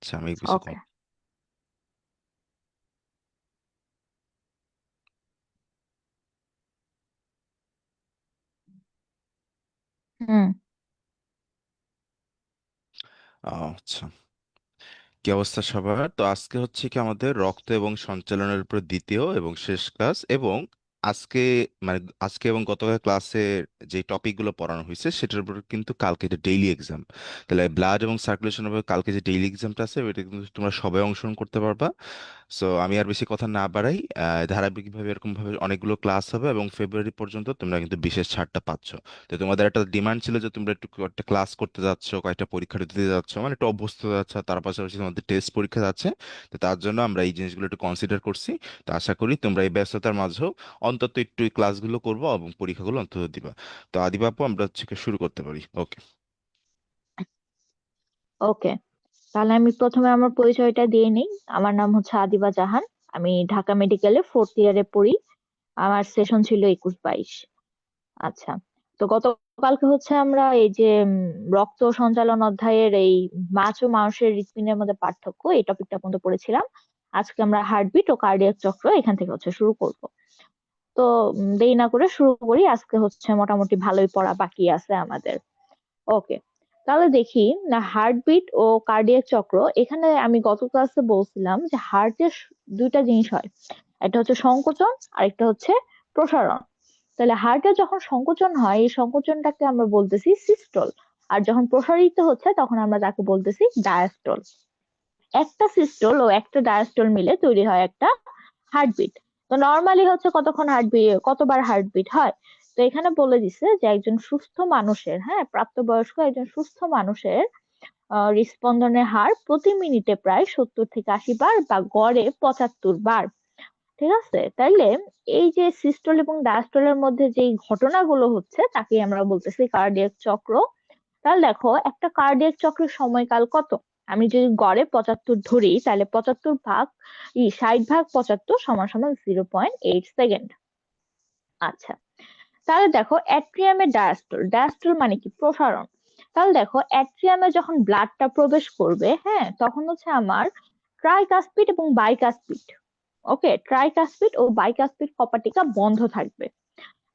আচ্ছা, আমি কিছু ওকে। হুম। আচ্ছা, কি অবস্থা সবার? তো আজকে হচ্ছে কি আমাদের রক্ত এবং সঞ্চালনের উপর দ্বিতীয় এবং শেষ ক্লাস। এবং আজকে মানে আজকে এবং গতকাল ক্লাসে যে টপিকগুলো পড়ানো হয়েছে সেটার উপর কিন্তু কালকে যে ডেইলি এক্সাম, তাহলে ব্লাড এবং সার্কুলেশনের উপর কালকে যে ডেইলি এক্সামটা আছে ওইটা কিন্তু তোমরা সবাই অংশগ্রহণ করতে পারবা। সো আমি আর বেশি কথা না বাড়াই, ধারাবাহিকভাবে এরকম ভাবে অনেকগুলো ক্লাস হবে এবং ফেব্রুয়ারি পর্যন্ত তোমরা কিন্তু বিশেষ ছাড়টা পাচ্ছ। তো তোমাদের একটা ডিমান্ড ছিল যে তোমরা একটু একটা ক্লাস করতে যাচ্ছ, কয়েকটা পরীক্ষা দিতে যাচ্ছ, মানে একটু অভ্যস্ত হতে যাচ্ছ, তার পাশাপাশি তোমাদের টেস্ট পরীক্ষা যাচ্ছে। তো তার জন্য আমরা এই জিনিসগুলো একটু কনসিডার করছি। তো আশা করি তোমরা এই ব্যস্ততার মাঝেও অন্তত একটু এই ক্লাসগুলো করবো এবং পরীক্ষাগুলো অন্তত দিবা। তো আদিবা আপু, আমরা হচ্ছে কি শুরু করতে পারি? ওকে। ওকে, তাহলে আমি প্রথমে আমার পরিচয়টা দিয়ে নিই। আমার নাম হচ্ছে আদিবা জাহান। আমি ঢাকা মেডিকেলে 4th ইয়ারে পড়ি। আমার সেশন ছিল 21-22। আচ্ছা, তো গতকালকে হচ্ছে আমরা এই যে রক্ত সঞ্চালন অধ্যায়ের এই মাছ ও মানুষের হৃৎপিণ্ডের মধ্যে পার্থক্য এই টপিকটা পর্যন্ত পড়েছিলাম। আজকে আমরা হার্টবিট ও কার্ডিয়াক চক্র এখান থেকে হচ্ছে শুরু করব। তো দেরি না করে শুরু করি। আজকে হচ্ছে মোটামুটি ভালোই পড়া বাকি আছে আমাদের। ওকে, তাহলে দেখি না হার্টবিট ও কার্ডিয়াক চক্র। এখানে আমি গত ক্লাসে বলছিলাম যে হার্টের দুইটা জিনিস হয়, একটা হচ্ছে সংকোচন আর একটা হচ্ছে প্রসারণ। তাহলে হার্টে যখন সংকোচন হয় এই সংকোচনটাকে আমরা বলতেছি সিস্টল, আর যখন প্রসারিত হচ্ছে তখন আমরা তাকে বলতেছি ডায়াস্টল। একটা সিস্টল ও একটা ডায়াস্টল মিলে তৈরি হয় একটা হার্টবিট। তো নর্মালি হচ্ছে কতক্ষণ হার্টবিট, কতবার হার্টবিট হয়। তো এখানে বলে দিছে যে একজন সুস্থ মানুষের, হ্যাঁ, প্রাপ্তবয়স্ক একজন সুস্থ মানুষের হৃদস্পন্দনের হার প্রতি মিনিটে প্রায় 70 থেকে 80 বার বা গড়ে 75 বার। ঠিক আছে, তাইলে এই যে সিস্টল এবং ডায়াস্টলের মধ্যে যে ঘটনাগুলো হচ্ছে তাকে আমরা বলতেছি কার্ডিয়াক চক্র। তাহলে দেখো একটা কার্ডিয়াক চক্রের সময়কাল কত। আমি যদি গড়ে 75 ধরি তাহলে 60 ভাগ 75 সমান সমান 0.8 সেকেন্ড। আচ্ছা, তাহলে দেখো অ্যাট্রিয়ামে ডায়াস্টল, ডায়াস্টল মানে কি প্রসারণ। তাহলে দেখো অ্যাট্রিয়ামে যখন ব্লাডটা প্রবেশ করবে, হ্যাঁ, তখন হচ্ছে আমার ট্রাইকাসপিড এবং বাইকাসপিড, ওকে, ট্রাইকাসপিড ও বাইকাসপিড কপাটিকা বন্ধ থাকবে।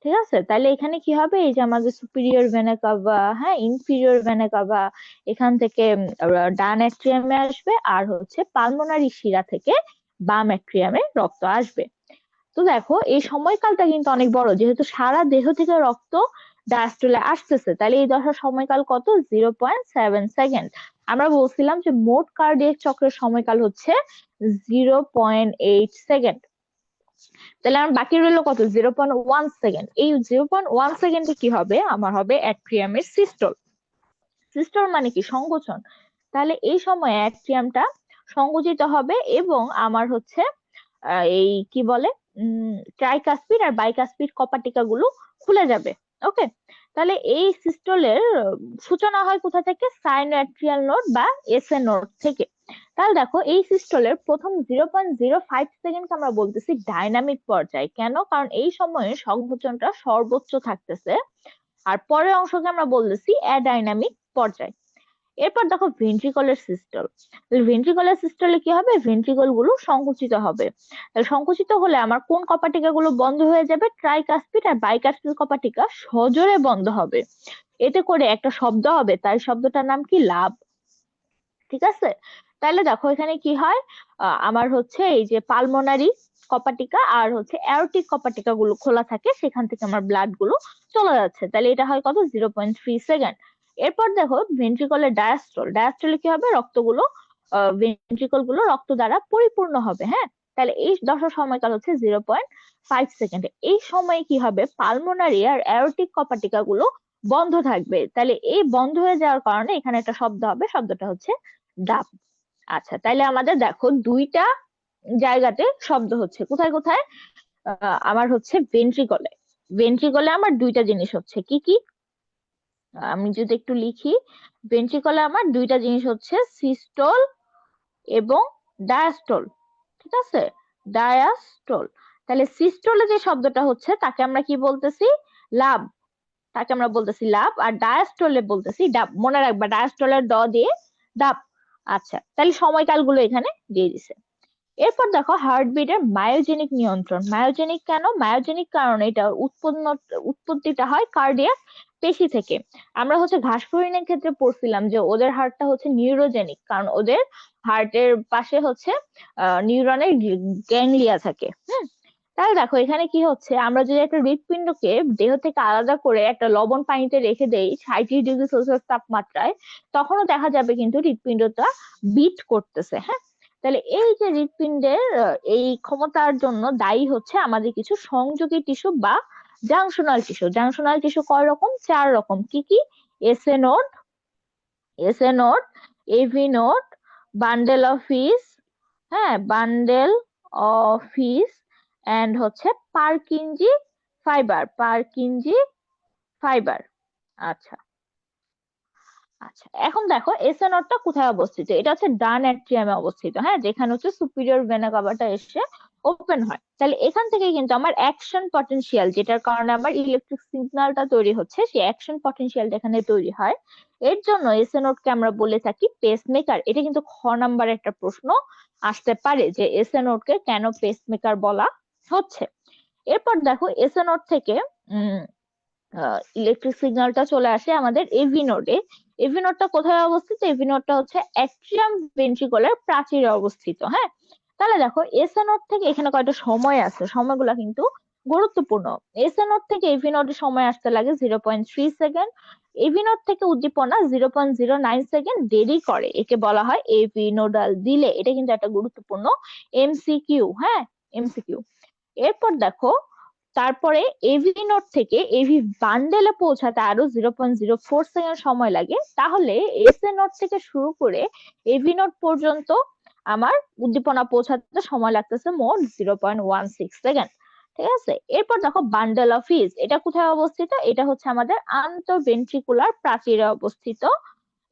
ঠিক আছে, তাহলে এখানে কি হবে, এই যে আমাদের সুপিরিয়র ভেনা কাভা, হ্যাঁ, ইনফিরিয়র ভেনা কাভা, এখান থেকে ডান অ্যাট্রিয়ামে আসবে, আর হচ্ছে পালমোনারি শিরা থেকে বাম অ্যাট্রিয়ামে রক্ত আসবে। তো দেখো এই সময়কালটা কিন্তু অনেক বড়, যেহেতু সারা দেহ থেকে রক্ত ডায়াস্টলে আসতেছে, তাহলে এই দশার সময়কাল কত, 0.7 সেকেন্ড। আমরা বলছিলাম যে মোট কার্ডিয়াক চক্রের সময়কাল হচ্ছে 0.8 সেকেন্ড। তাহলে আমার বাকি রইলো কত, 0.1 সেকেন্ড। এই 0.1 সেকেন্ডে কি হবে, আমার হবে অ্যাট্রিয়ামের সিস্টল। সিস্টল মানে কি সংকোচন। তাহলে এই সময় অ্যাট্রিয়ামটা সংকুচিত হবে এবং আমার হচ্ছে এই কি বলে ট্রাইকাসপিড আর বাইকাসপিড কপাটিকা গুলো খুলে যাবে। ওকে, তাহলে এই সিস্টলের সূচনা হয় কোথা থেকে, সাইনোঅ্যাট্রিয়াল নোড বা এসএ নোড থেকে। তাহলে দেখো এই সিস্টলের প্রথম 0.05 সেকেন্ডকে আমরা বলতেছি ডাইনামিক পর্যায়। কেন, কারণ এই সময়ে সংকোচনটা সর্বোচ্চ থাকতেছে। আর পরের অংশকে আমরা বলতেছি অ্যাডাইনামিক পর্যায়। এরপর দেখো ভেন্ট্রিকলের সিস্টল। ভেন্ট্রিকলের সিস্টলে কি হবে, ভেন্ট্রিকল গুলো সংকুচিত হবে। তাহলে সংকুচিত হলে আমার কোন কপাটিকা গুলো বন্ধ হয়ে যাবে, ট্রাইকাসপিড আর বাইকাসপিড কপাটিকা সজোরে বন্ধ হবে। এতে করে একটা শব্দ হবে, তাই শব্দটার নাম কি, লাভ। ঠিক আছে, তাহলে দেখো এখানে কি হয়, আমার হচ্ছে এই যে পালমোনারি কপাটিকা আর হচ্ছে অ্যারোটিক কপাটিকা গুলো খোলা থাকে, সেখান থেকে আমার ব্লাড গুলো চলে যাচ্ছে। তাহলে এটা হয় কত, 0.3 সেকেন্ড। এরপর দেখো ভেন্ট্রিকলের ডায়াস্টল, ডায়াস্টলে কি হবে, রক্তগুলো ভেন্ট্রিকল গুলো রক্ত দ্বারা পরিপূর্ণ হবে, হ্যাঁ। তাহলে এই দশার সময়কাল হচ্ছে 0.5 সেকেন্ড। এই সময় কি হবে, পালমোনারি আর অ্যারোটিক কপাটিকা গুলো বন্ধ থাকবে। তাহলে এই বন্ধ হয়ে যাওয়ার কারণে এখানে একটা শব্দ হবে, শব্দটা হচ্ছে ডাব। আচ্ছা, তাইলে আমাদের দেখো দুইটা জায়গাতে শব্দ হচ্ছে, কোথায় কোথায়, আমার হচ্ছে ভেন্ট্রিকলে। ভেন্ট্রিকলে আমার দুইটা জিনিস হচ্ছে, কি কি, আমি যদি একটু লিখি, ভেন্ট্রিকলে আমার দুইটা জিনিস হচ্ছে সিস্টোল এবং ডায়াস্টোল। ঠিক আছে, ডায়াস্টোল। তাহলে সিস্টোলে যে শব্দটা হচ্ছে তাকে আমরা কি বলতেছি, লাভ, তাকে আমরা বলতেছি লাভ। আর ডায়াস্টোলে বলতেছি ডাব। মনে রাখবা ডায়াস্টোলের ড দিয়ে ডাব। আচ্ছা, তাহলে সময়কালগুলো এখানে দিয়ে দিছে। এরপর দেখো হার্টবিটের মায়োজেনিক নিয়ন্ত্রণ। মায়োজেনিক কেন? মায়োজেনিক কারণ এটা উৎপত্তিটা হয় কার্ডিয়াক পেশি থেকে। আমরা হচ্ছে ঘাস হরিণের ক্ষেত্রে পড়ছিলাম যে ওদের হার্টটা হচ্ছে নিউরোজেনিক, কারণ ওদের হার্টের পাশে হচ্ছে নিউরনের গ্যাংলিয়া থাকে। তাহলে দেখো এখানে কি হচ্ছে, আমরা যদি একটা হৃৎপিণ্ডকে দেহ থেকে আলাদা করে একটা লবণ পানিতে রেখে দেই 60°C তাপমাত্রায়, তখনও দেখা যাবে কিন্তু হৃৎপিণ্ডটা বিট করতেছে। তাহলে এই যে হৃৎপিণ্ডের এই ক্ষমতার জন্য দায়ী হচ্ছে আমাদের কিছু সংযোগী টিস্যু বা জাংশনাল টিস্যু। জাংশনাল টিস্যু কয় রকম? 4 রকম। কি কি? SA node, AV node, bundle of His, bundle of His, and হচ্ছে পারকিনজি ফাইবার। আচ্ছা আচ্ছা, এখন দেখো এসএ নোডটা কোথায় অবস্থিত? এটা হচ্ছে ডান অ্যাট্রিয়ামে অবস্থিত, যেখানে হচ্ছে সুপিরিয়র ভেনা কাভাটা এসে ওপেন হয়। তাহলে এখান থেকে কিন্তু আমার অ্যাকশন পটেনশিয়াল, যেটার কারণে আমার ইলেকট্রিক সিগন্যালটা তৈরি হচ্ছে, সেই অ্যাকশন পটেনশিয়ালটা এখানে তৈরি হয়। এর জন্য এসএ নোডকে আমরা বলে থাকি পেসমেকার। এটা কিন্তু খ নাম্বারে একটা প্রশ্ন আসতে পারে যে এসএ নোডকে কেন পেসমেকার বলা হচ্ছে। এরপর দেখো এসএ নোড থেকে উম ইলেকট্রিক সিগন্যালটা চলে আসে আমাদের এভি নোডে। এভি নোডটা কোথায় অবস্থিত? এভি নোডটা হচ্ছে অ্যাট্রিয়াম ভেন্ট্রিকুলার প্রাচীরে অবস্থিত। তাহলে দেখো এসএ নোড থেকে এখানে কয়টা সময় আছে, সময়গুলো কিন্তু গুরুত্বপূর্ণ। এসএ নোড থেকে এভি নোডের সময় আসতে লাগে 0.3 সেকেন্ড। এভি নোড থেকে উদ্দীপনা 0.09 সেকেন্ড দেরি করে, একে বলা হয় এভি নোডাল ডিলে। এটা কিন্তু একটা গুরুত্বপূর্ণ এমসিকিউ। এমসিকিউ। এরপর দেখো তারপরে এভি নোড থেকে এভি বান্ডেলে পৌঁছাতে আরো 0.04 সেকেন্ড সময় লাগে। তাহলে এসএ নোড থেকে শুরু করে এভি নোড পর্যন্ত আমার উদ্দীপনা পৌঁছাতে সময় লাগতেছে মোট 0.16 সেকেন্ড। ঠিক আছে, এরপর দেখো বান্ডেল অফ ফিজ, এটা কোথায় অবস্থিত? এটা হচ্ছে আমাদের আন্তঃভেন্ট্রিকুলার প্রাচীরে অবস্থিত।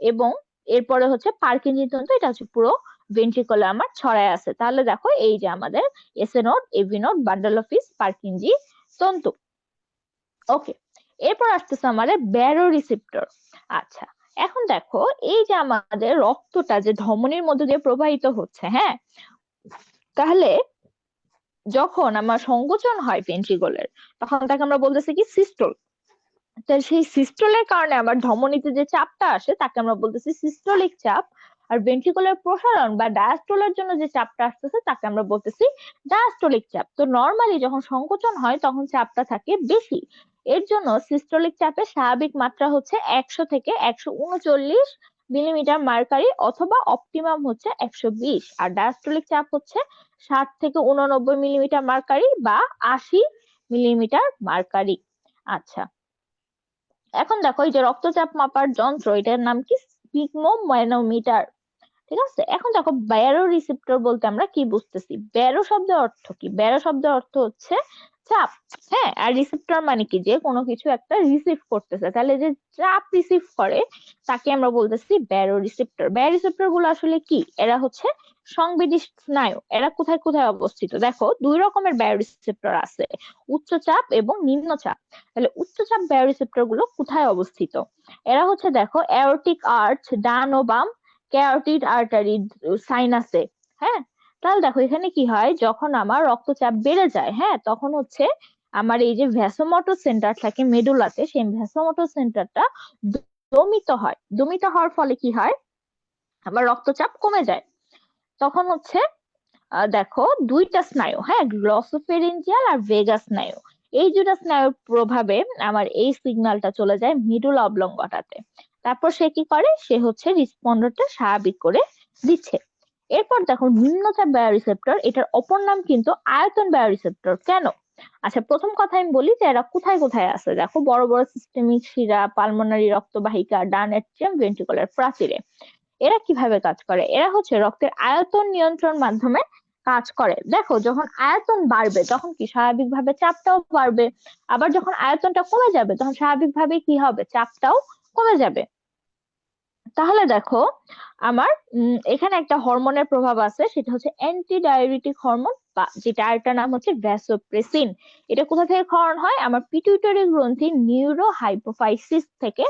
এবং এরপরে হচ্ছে পার্কিনজি তন্তু, এটা হচ্ছে পুরো ভেন্ট্রিকলে আমার ছড়ায় আছে। তাহলে দেখো এই যে আমাদের SA node, AV node, bundle of His, Purkinje তন্তু। ওকে, এরপর আসতেছে আমাদের ব্যারো রিসেপ্টর। আচ্ছা, এখন দেখো এই যে আমাদের রক্তটা যে ধমনীর মধ্যে দিয়ে প্রবাহিত হচ্ছে, তাহলে যখন আমার সংকোচন হয় ভেন্ট্রিকলের, তখন তাকে আমরা বলতেছি কি সিস্টোল। তাহলে সেই সিস্টোলের কারণে আমার ধমনীতে যে চাপটা আসে তাকে আমরা বলতেছি সিস্টোলিক চাপ। আর ভেন্ট্রিকুলার প্রসারণ বা ডায়াস্টোলের জন্য যে চাপটা আসতেছে তাকে আমরা বলতেছি ডায়াস্টোলিক চাপ। তো নর্মালি যখন সংকোচন হয় তখন চাপটা থাকে বেশি। এর জন্য সিস্টোলিক চাপের স্বাভাবিক মাত্রা হচ্ছে 100 থেকে 139 মিলিমিটার মার্কারি, অথবা অপটিমাম হচ্ছে 120। আর ডায়াস্টোলিক চাপ হচ্ছে 60 থেকে 89 মিলিমিটার মার্কারি বা 80 মিলিমিটার মার্কারি। আচ্ছা, এখন দেখো এই যে রক্তচাপ মাপার যন্ত্র, এটার নাম কি? স্পিগমোম্যানোমিটার। ঠিক আছে, এখন দেখো ব্যারো রিসেপ্টর বলতে আমরা কি বুঝতেছি? ব্যারো শব্দের অর্থ কি? ব্যারো শব্দের অর্থ হচ্ছে চাপ। আর রিসেপ্টর মানে কি? যে কোনো কিছু একটা রিসিভ করতেছে, তাহলে যে চাপ রিসিভ করে তাকে আমরা বলতেছি ব্যারো রিসেপ্টর। ব্যারো রিসেপ্টর গুলো আসলে কি? এরা হচ্ছে সংবেদী স্নায়ু। এরা কোথায় কোথায় অবস্থিত? দেখো দুই রকমের ব্যারো রিসেপ্টর আছে, উচ্চচাপ এবং নিম্নচাপ। তাহলে উচ্চচাপ ব্যারো রিসেপ্টর গুলো কোথায় অবস্থিত? এরা হচ্ছে দেখো অ্যাওরটিক আর্চ, ডান ও বাম ক্যারোটিড আর্টারি, সাইনাসে। হ্যাঁ তাহলে দেখো এখানে কি হয়, যখন আমার রক্তচাপ বেড়ে যায়, তখন হচ্ছে আমার এই যে ভ্যাসোমোটর সেন্টার থাকে মেডুলাতে, সেই ভ্যাসোমোটর সেন্টারটা দমিত হয়। দমিত হওয়ার ফলে কি হয়, আমার রক্তচাপ কমে যায়। তখন হচ্ছে দেখো দুইটা স্নায়ু, গ্লসোফেরিঞ্জিয়াল আর ভেগাস স্নায়ু, এই দুইটা স্নায়ুর প্রভাবে আমার এই সিগন্যালটা চলে যায় মিডুলা অবলঙ্গটাতে। তারপর সে কি করে, সে হচ্ছে রিসপন্ডারটা স্বাভাবিক করে দিচ্ছে। এরপর দেখো নিম্নচাপ বায়োরিসেপ্টর, এটার অপর নাম কিন্তু আয়তন বায়োরিসেপ্টর। কেন? আচ্ছা, প্রথম কথা আমি বলি যে এরা কোথায় কোথায় আছে। দেখো বড় বড় সিস্টেমিক শিরা, পালমোনারি রক্তবাহিকা, ডান অ্যাট্রিয়াম, ভেন্ট্রিকুলার প্রাচীরে। এরা কিভাবে কাজ করে? এরা হচ্ছে রক্তের আয়তন নিয়ন্ত্রণ মাধ্যমে কাজ করে। দেখো যখন আয়তন বাড়বে তখন কি স্বাভাবিকভাবে চাপটাও বাড়বে, আবার যখন আয়তনটা কমে যাবে তখন স্বাভাবিকভাবে কি হবে, চাপটাও কমে যাবে। তাহলে দেখো আমার এখানে একটা হরমোনের প্রভাব আছে, সেটা হচ্ছে অ্যান্টি ডায়াবেটিক হরমোন, বা যেটা আরেকটা নাম হচ্ছে ভ্যাসোপ্রেসিন। এটা কোথা থেকে ক্ষরণ হয়? আমার পিটুইটারি গ্রন্থি নিউরো হাইপোফাইসিস থেকে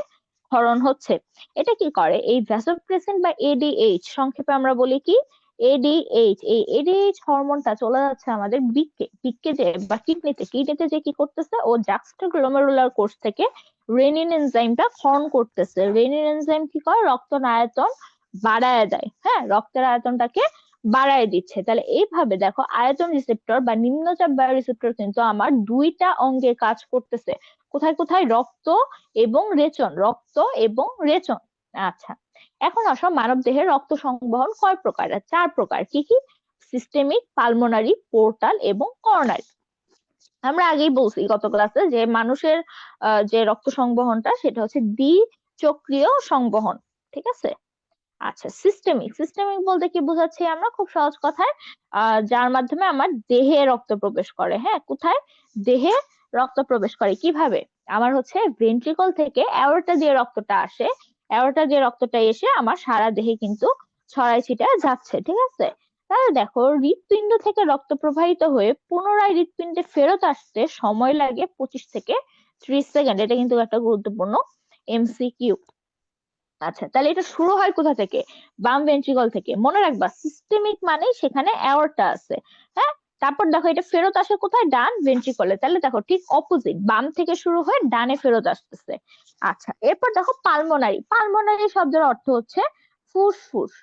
ক্ষরণ হচ্ছে। এটা কি করে, এই ভ্যাসোপ্রেসিন বা এডিএইচ, সংক্ষেপে আমরা বলি কি এডিএইচ, এই এডিএইচ হরমোনটা চলে যাচ্ছে আমাদের বৃক্কে যে বা কিডনিতে যে কি করতেছে, ও জাক্সোগ্লোমেরুলার কোষ থেকে রেনিন এনজাইমটা ক্ষরণ করতেছে। রেনিন এনজাইম কি করে, রক্তের আয়তন বাড়ায় দেয়, হ্যাঁ, রক্তের আয়তনটাকে বাড়ায় দিচ্ছে। তাহলে এইভাবে দেখো, আয়তন রিসেপ্টর বা নিম্নচাপ বায়ু রিসেপ্টর কিন্তু আমার দুইটা অঙ্গে কাজ করতেছে। কোথায় কোথায়, রক্ত এবং রেচন। আচ্ছা, এখন আসো, মানব দেহের রক্ত সংবহন কয় প্রকার? 4 প্রকার। কি কি? সিস্টেমিক, পালমোনারি, পোর্টাল এবং করোনারি। আমরা আগেই বলছি গত ক্লাসে যে মানুষের যে রক্ত সংবহনটা সেটা হচ্ছে দ্বিচক্রীয় সংবহন, ঠিক আছে। আচ্ছা, সিস্টেমিক বলতে কি বোঝাচ্ছি আমরা? খুব সহজ কথায়, যার মাধ্যমে আমার দেহে রক্ত প্রবেশ করে। হ্যাঁ, কোথায়? দেহে রক্ত প্রবেশ করে কিভাবে? আমার হচ্ছে ভেন্ট্রিকল থেকে অ্যাওর্টা দিয়ে রক্তটা আসে, অ্যাওর্টা দিয়ে রক্তটা এসে আমার সারা দেহে কিন্তু ছড়াই ছিটায় যাচ্ছে, ঠিক আছে। তাহলে দেখো, হৃৎপিণ্ড থেকে রক্ত প্রবাহিত হয়ে পুনরায় হৃৎপিণ্ডে ফেরত আসতে সময় লাগে 25 থেকে 30 সেকেন্ড। এটা কিন্তু একটা গুরুত্বপূর্ণ এমসিকিউ। আচ্ছা, তাহলে এটা শুরু হয় কোথা থেকে? বাম ভেন্ট্রিকল থেকে। মনে রাখবা, সিস্টেমিক মানে সেখানে অ্যাওর্টা আছে, হ্যাঁ। তারপর দেখো, এটা ফেরত আসে কোথায়? ডান ভেন্ট্রিকলে। তাহলে দেখো, ঠিক অপোজিট, বাম থেকে শুরু হয়ে ডানে ফেরত আসতেছে। আচ্ছা, এরপর দেখো পালমোনারি। পালমোনারি শব্দের অর্থ হচ্ছে ফুসফুস।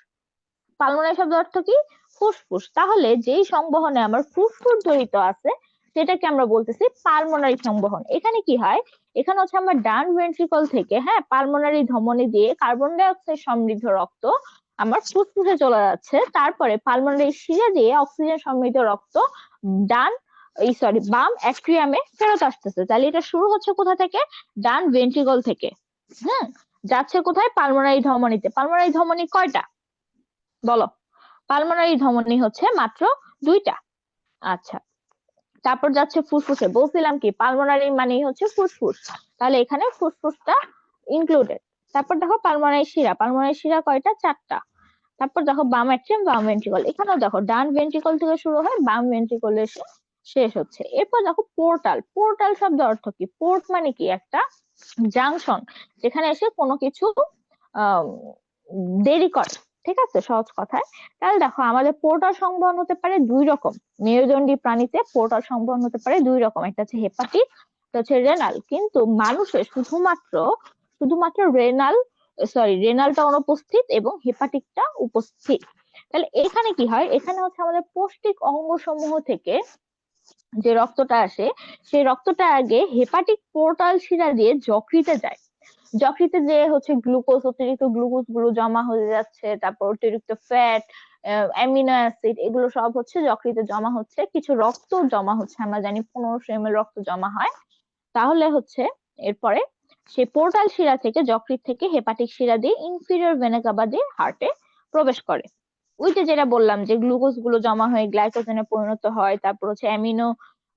পালমোনারি শব্দের অর্থ কি? ফুসফুস। তাহলে যেই সংবহনে আমার ফুসফুস জড়িত আছে সেটাকে আমরা বলতেছি পালমোনারি সংবহন। এখানে কি হয়, এখানে হচ্ছে আমার ডান ভেন্ট্রিকল থেকে, হ্যাঁ, পালমোনারি ধমনী দিয়ে কার্বন ডাই অক্সাইড সমৃদ্ধ রক্ত আমার ফুসফুসে চলে যাচ্ছে। তারপরে পালমোনারি শিরা দিয়ে অক্সিজেন সমৃদ্ধ রক্ত ডান, বাম অ্যাট্রিয়ামে ফেরত আসতেছে। তাহলে এটা শুরু হচ্ছে কোথা থেকে? ডান ভেন্ট্রিকল থেকে। হুম, যাচ্ছে কোথায়? পালমোনারি ধমনীতে। পালমোনারি ধমনী কয়টা বলো? পালমোনারি ধমনী হচ্ছে মাত্র 2টা। আচ্ছা, তারপর যাচ্ছে ফুসফুসে। বলছিলাম কি, পালমোনারি মানেই হচ্ছে ফুসফুস, তাহলে এখানে ফুসফুসটা ইনক্লুডেড। তারপর দেখো পালমোনারি শিরা। পালমোনারি শিরা কয়টা? 4টা। তারপর দেখো বাম অ্যাট্রিয়াম, বাম ভেন্ট্রিকল। এখানেও দেখো, ডান ভেন্ট্রিকল থেকে শুরু হয়, বাম ভেন্ট্রিকল এসে শেষ হচ্ছে। এরপর দেখো পোর্টাল। পোর্টাল শব্দ অর্থ কি? পোর্ট মানে কি? একটা জাংশন, যেখানে এসে কোনো কিছু আহ দেরি করে, ঠিক আছে, সহজ কথায়। তাহলে দেখো, আমাদের পোর্টাল সংবহন হতে পারে 2 রকম। মেরুদণ্ডী প্রাণীতে পোর্টাল সংবহন হতে পারে 2 রকম, একটা হচ্ছে হেপাটিক, একটা হচ্ছে রেনাল। কিন্তু মানুষের শুধুমাত্র শুধুমাত্র রেনালটা অনুপস্থিত এবং হেপাটিকটা উপস্থিত। তাহলে এখানে কি হয়, এখানে হচ্ছে আমাদের পৌষ্টিক অঙ্গসমূহ থেকে যে রক্তটা আসে, সেই রক্তটা আগে হেপাটিক পোর্টাল শিরা দিয়ে যকৃতে যায়। যকৃতে যে হচ্ছে অতিরিক্ত গ্লুকোজ গুলো জমা হয়ে যাচ্ছে, তারপর অতিরিক্ত ফ্যাট, অ্যামিনো অ্যাসিড, এগুলো সব হচ্ছে যকৃতে জমা হচ্ছে। কিছু রক্ত জমা হচ্ছে, আমরা জানি 1500 ml রক্ত জমা হয়। তাহলে হচ্ছে এরপরে সেই পোর্টাল শিরা থেকে, যকৃৎ থেকে হেপাটিক শিরা দিয়ে ইনফিরিয়র ভেনা কাভা দিয়ে হার্টে প্রবেশ করে। ওই যে যেটা বললাম, যে গ্লুকোজ গুলো জমা হয়ে গ্লাইকোজেনে পরিণত হয়, তারপর হচ্ছে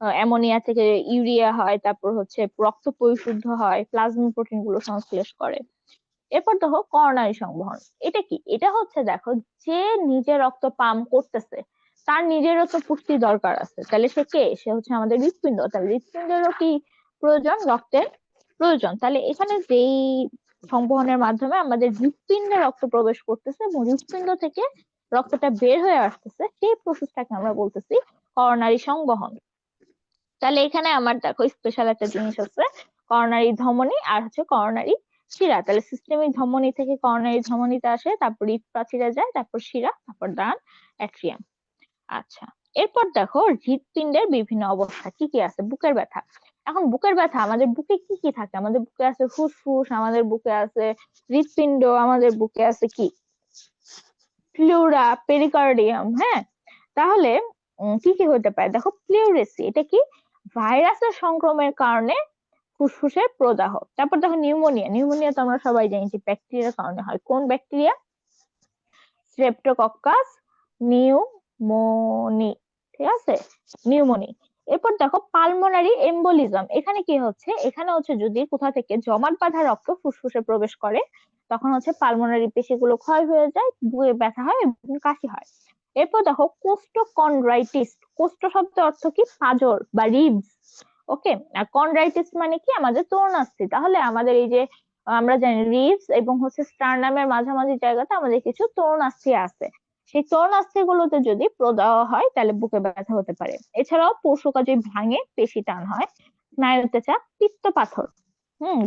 অ্যামোনিয়া থেকে ইউরিয়া হয়, তারপর হচ্ছে রক্ত পরিশুদ্ধ হয়, প্লাজমা প্রোটিন গুলো সংশ্লেষ করে। এরপর দেখো করোনারি সংবহন। এটা কি? এটা হচ্ছে দেখো, যে নিজে রক্ত পাম্প করতেছে তার নিজেরও তো পুষ্টি দরকার আছে। তাহলে সে কে? সে হচ্ছে আমাদের হৃৎপিণ্ড। তাহলে হৃৎপিণ্ডেরও কি প্রয়োজন? রক্তের প্রয়োজন। তাহলে এখানে যেই সংবহনের মাধ্যমে আমাদের হৃৎপিণ্ডে রক্ত প্রবেশ করতেছে এবং হৃৎপিণ্ড থেকে রক্তটা বের হয়ে আসতেছে, সেই প্রসেসটাকে আমরা বলতেছি করোনারি সংবহন। তাহলে এখানে আমার দেখো স্পেশাল একটা জিনিস আছে, করোনারি ধমনী আর হচ্ছে করোনারি শিরা। তাহলে সিস্টেমিক ধমনী থেকে করোনারি ধমনীতে আসে, তারপর হৃৎপ্রাচীরে যায়, তারপর শিরা, তারপর ডান অ্যাট্রিয়াম। আচ্ছা, এরপর দেখো হৃৎপিণ্ডের বিভিন্ন অবস্থা কি কি আছে। বুকের ব্যথা। এখন বুকের ব্যথা, আমাদের বুকে কি কি থাকে? আমাদের বুকে আছে ফুসফুস, আমাদের বুকে আছে হৃৎপিণ্ড, আমাদের বুকে আছে কি? প্লুরা, পেরিকার্ডিয়াম, হ্যাঁ। তাহলে কি কি হতে পারে? দেখো, প্লিউরেসি, এটা কি? ভাইরাসের সংক্রমণের কারণে ফুসফুসের প্রদাহ। তারপর দেখো নিউমোনিয়া। নিউমোনিয়া তো আমরা সবাই জানি যে ব্যাকটেরিয়ার কারণে হয়। কোন ব্যাকটেরিয়া? স্ট্রেপ্টোকক্কাস নিউমোনি, ঠিক আছে, নিউমোনি। এরপর দেখো পালমোনারি এম্বোলিজম। এখানে কি হচ্ছে? এখানে হচ্ছে যদি কোথা থেকে জমাট বাঁধা রক্ত ফুসফুসে প্রবেশ করে, তখন হচ্ছে পালমোনারি পেশিগুলো ক্ষয় হয়ে যায়, বুকে ব্যথা হয় এবং কাশি হয়। এরপর দেখো কোস্টোকন্ড্রাইটিস। কোস্টো শব্দের অর্থ কি? পাঁজর বা রিবস। ওকে, আর কন্ড্রাইটিস মানে কি? আমাদের তরুণাস্থি। তাহলে আমাদের এই যে আমরা জানি রিবস এবং হচ্ছে স্টারনামের মাঝামাঝি জায়গাতে আমাদের কিছু তরুণাস্থি আছে। সেই তরুণাস্থি গুলোতে যদি প্রদাহ হয় তাহলে বুকে ব্যথা হতে পারে। এছাড়াও পশুকা যদি ভাঙে, পেশি টান হয়, স্নায়ুতে চাপ, পিত্ত পাথর,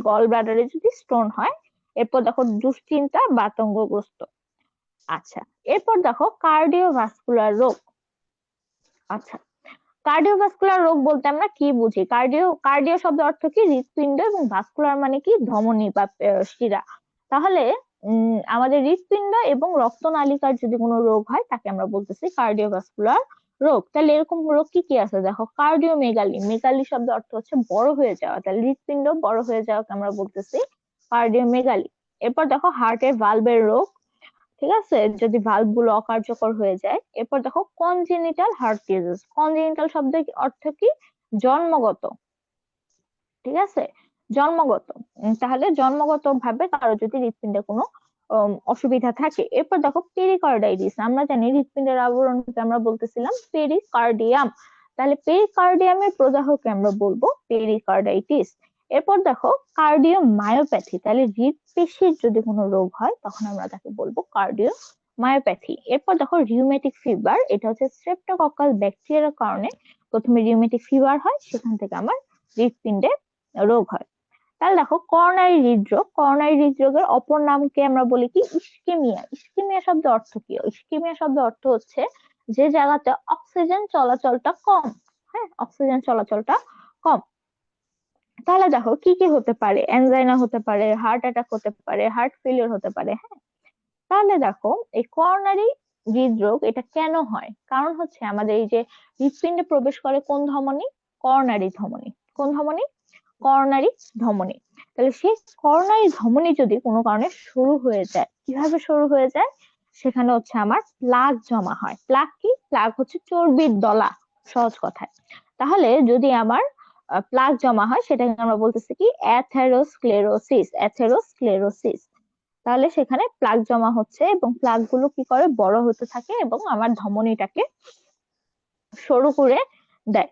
গল ব্লাডারে যদি স্টোন হয়, এরপর দেখো দুশ্চিন্তা, বাতঙ্গগ্রস্ত। আচ্ছা, এরপর দেখো কার্ডিওভাস্কুলার রোগ। আচ্ছা, কার্ডিওভাস্কুলার রোগ বলতে আমরা কি বুঝি? কার্ডিও কার্ডিও শব্দের অর্থ কি? হৃৎপিণ্ড, এবং ভাস্কুলার মানে কি? ধমনী বা শিরা। তাহলে আমাদের হৃৎপিণ্ড এবং রক্তনালিকার যদি কোনো রোগ হয় তাকে আমরা বলতেছি কার্ডিওভাস্কুলার রোগ। তাহলে এরকম রোগ কি কি আছে দেখো। কার্ডিওমেগালি, মেগালি শব্দের অর্থ হচ্ছে বড় হয়ে যাওয়া, তাহলে হৃৎপিণ্ড বড় হয়ে যাওয়াকে আমরা বলতেছি কার্ডিওমেগালি। এরপর দেখো হার্টের ভালভের রোগ, ঠিক আছে, যদি ভালভ গুলো অকার্যকর হয়ে যায়। এরপর দেখো কনজেনিটাল হার্ট ডিজিজ। কনজেনিটাল শব্দের অর্থ কি? জন্মগত, ঠিক আছে, জন্মগত। তাহলে জন্মগত ভাবে কারো যদি হৃৎপিণ্ডে কোনো অসুবিধা থাকে। এরপর দেখো পেরিকার্ডাইটিস। আমরা জানি হৃৎপিণ্ডের আবরণকে আমরা বলতেছিলাম পেরিকার্ডিয়াম, তাহলে পেরিকার্ডিয়ামের প্রদাহকে আমরা বলবো পেরিকার্ডাইটিস। এরপর দেখো কার্ডিওমায়োপ্যাথি, তাহলে হৃৎপেশির যদি কোনো রোগ হয় তখন আমরা তাকে বলবো কার্ডিওমায়োপ্যাথি। এরপর দেখো রিউমেটিক ফিভার, এটা হচ্ছে স্ট্রেপ্টোকক্কাল ব্যাকটেরিয়ার কারণে প্রথমে রিউমেটিক ফিভার হয়, সেখান থেকে আমার হৃৎপিণ্ডে রোগ হয়। তাহলে দেখো করোনারি হৃদরোগ। করোনারি হৃদরোগের অপর নামকে আমরা বলি কি? ইস্কেমিয়া। ইস্কেমিয়া শব্দের অর্থ কি? ইস্কেমিয়া শব্দের অর্থ হচ্ছে যে জায়গাতে অক্সিজেন চলাচলটা কম। হ্যাঁ, অক্সিজেন চলাচলটা কম। তাহলে দেখো কি কি হতে পারে? অ্যানজাইনা হতে পারে, হার্ট অ্যাটাক হতে পারে, হার্ট ফেলিওর হতে পারে। হ্যাঁ, তাহলে দেখো এই করোনারি হৃদরোগ এটা কেন হয়? কারণ হচ্ছে আমাদের এই যে হৃৎপিণ্ডে প্রবেশ করে কোন ধমনী? করোনারি ধমনী। কোন ধমনী? করোনারি ধমনী। তাহলে সেই করোনারি ধমনী যদি কোনো কারণে শুরু হয়ে যায়, কিভাবে শুরু হয়ে যায়? সেখানে হচ্ছে আমার প্লাক জমা হয়। প্লাক কি? প্লাক হচ্ছে চর্বির দলা, সহজ কথায়। তাহলে যদি আমার প্লাক জমা হয় সেটাকে আমরা বলতেছি কি? অ্যাথেরোস্ক্লেরোসিস। অ্যাথেরোস্ক্লেরোসিস। তাহলে সেখানে প্লাক জমা হচ্ছে এবং প্লাক গুলো কি করে? বড় হতে থাকে এবং আমার ধমনীটাকে সরু করে দেয়।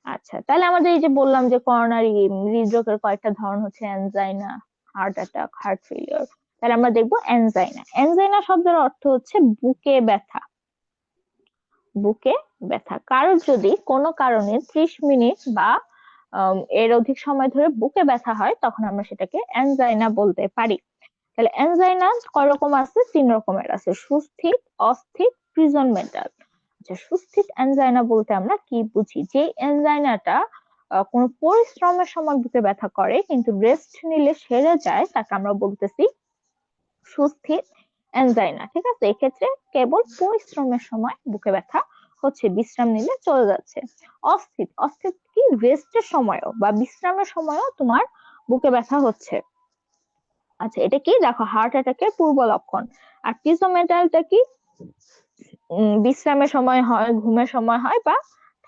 আচ্ছা, তাহলে আমাদের এই যে বললাম যে করোনারি হৃদরোগের কয়েকটা ধরন হচ্ছে angina, heart attack, heart failure. তাহলে আমরা দেখবো অ্যানজাইনা। অ্যানজাইনা শব্দের অর্থ হচ্ছে বুকে ব্যথা। বুকে ব্যথা, কারোর যদি কোনো কারণে 30 মিনিট বা এর অধিক সময় ধরে বুকে ব্যথা হয় তখন আমরা সেটাকে অ্যানজাইনা বলতে পারি। তাহলে অ্যানজাইনা কয় রকম আছে? 3 রকমের আছে: সুস্থিত, অস্থির, প্রিজনমেন্টাল। আচ্ছা, সুস্থিত অ্যানজাইনা বলতে আমরা কি বুঝি? যে অ্যানজাইনাটা কোনো পরিশ্রমের সময় বুকে ব্যথা করে কিন্তু রেস্ট নিলে সেরে যায় তাকে আমরা বলতেছি সুস্থিত অ্যানজাইনা। ঠিক আছে, এক্ষেত্রে কেবল পরিশ্রমের সময় বুকে ব্যথা হচ্ছে, বিশ্রাম নিলে চলে যাচ্ছে। অস্থির, অস্থির কি? রেস্টের সময়ও বা বিশ্রামের সময়ও তোমার বুকে ব্যথা হচ্ছে। আচ্ছা, এটা কি? দেখো হার্ট অ্যাটাকের পূর্ব লক্ষণ। আর প্রিজোমেটালটা কি? বিশ্রামের সময় হয়, ঘুমের সময় হয়, বা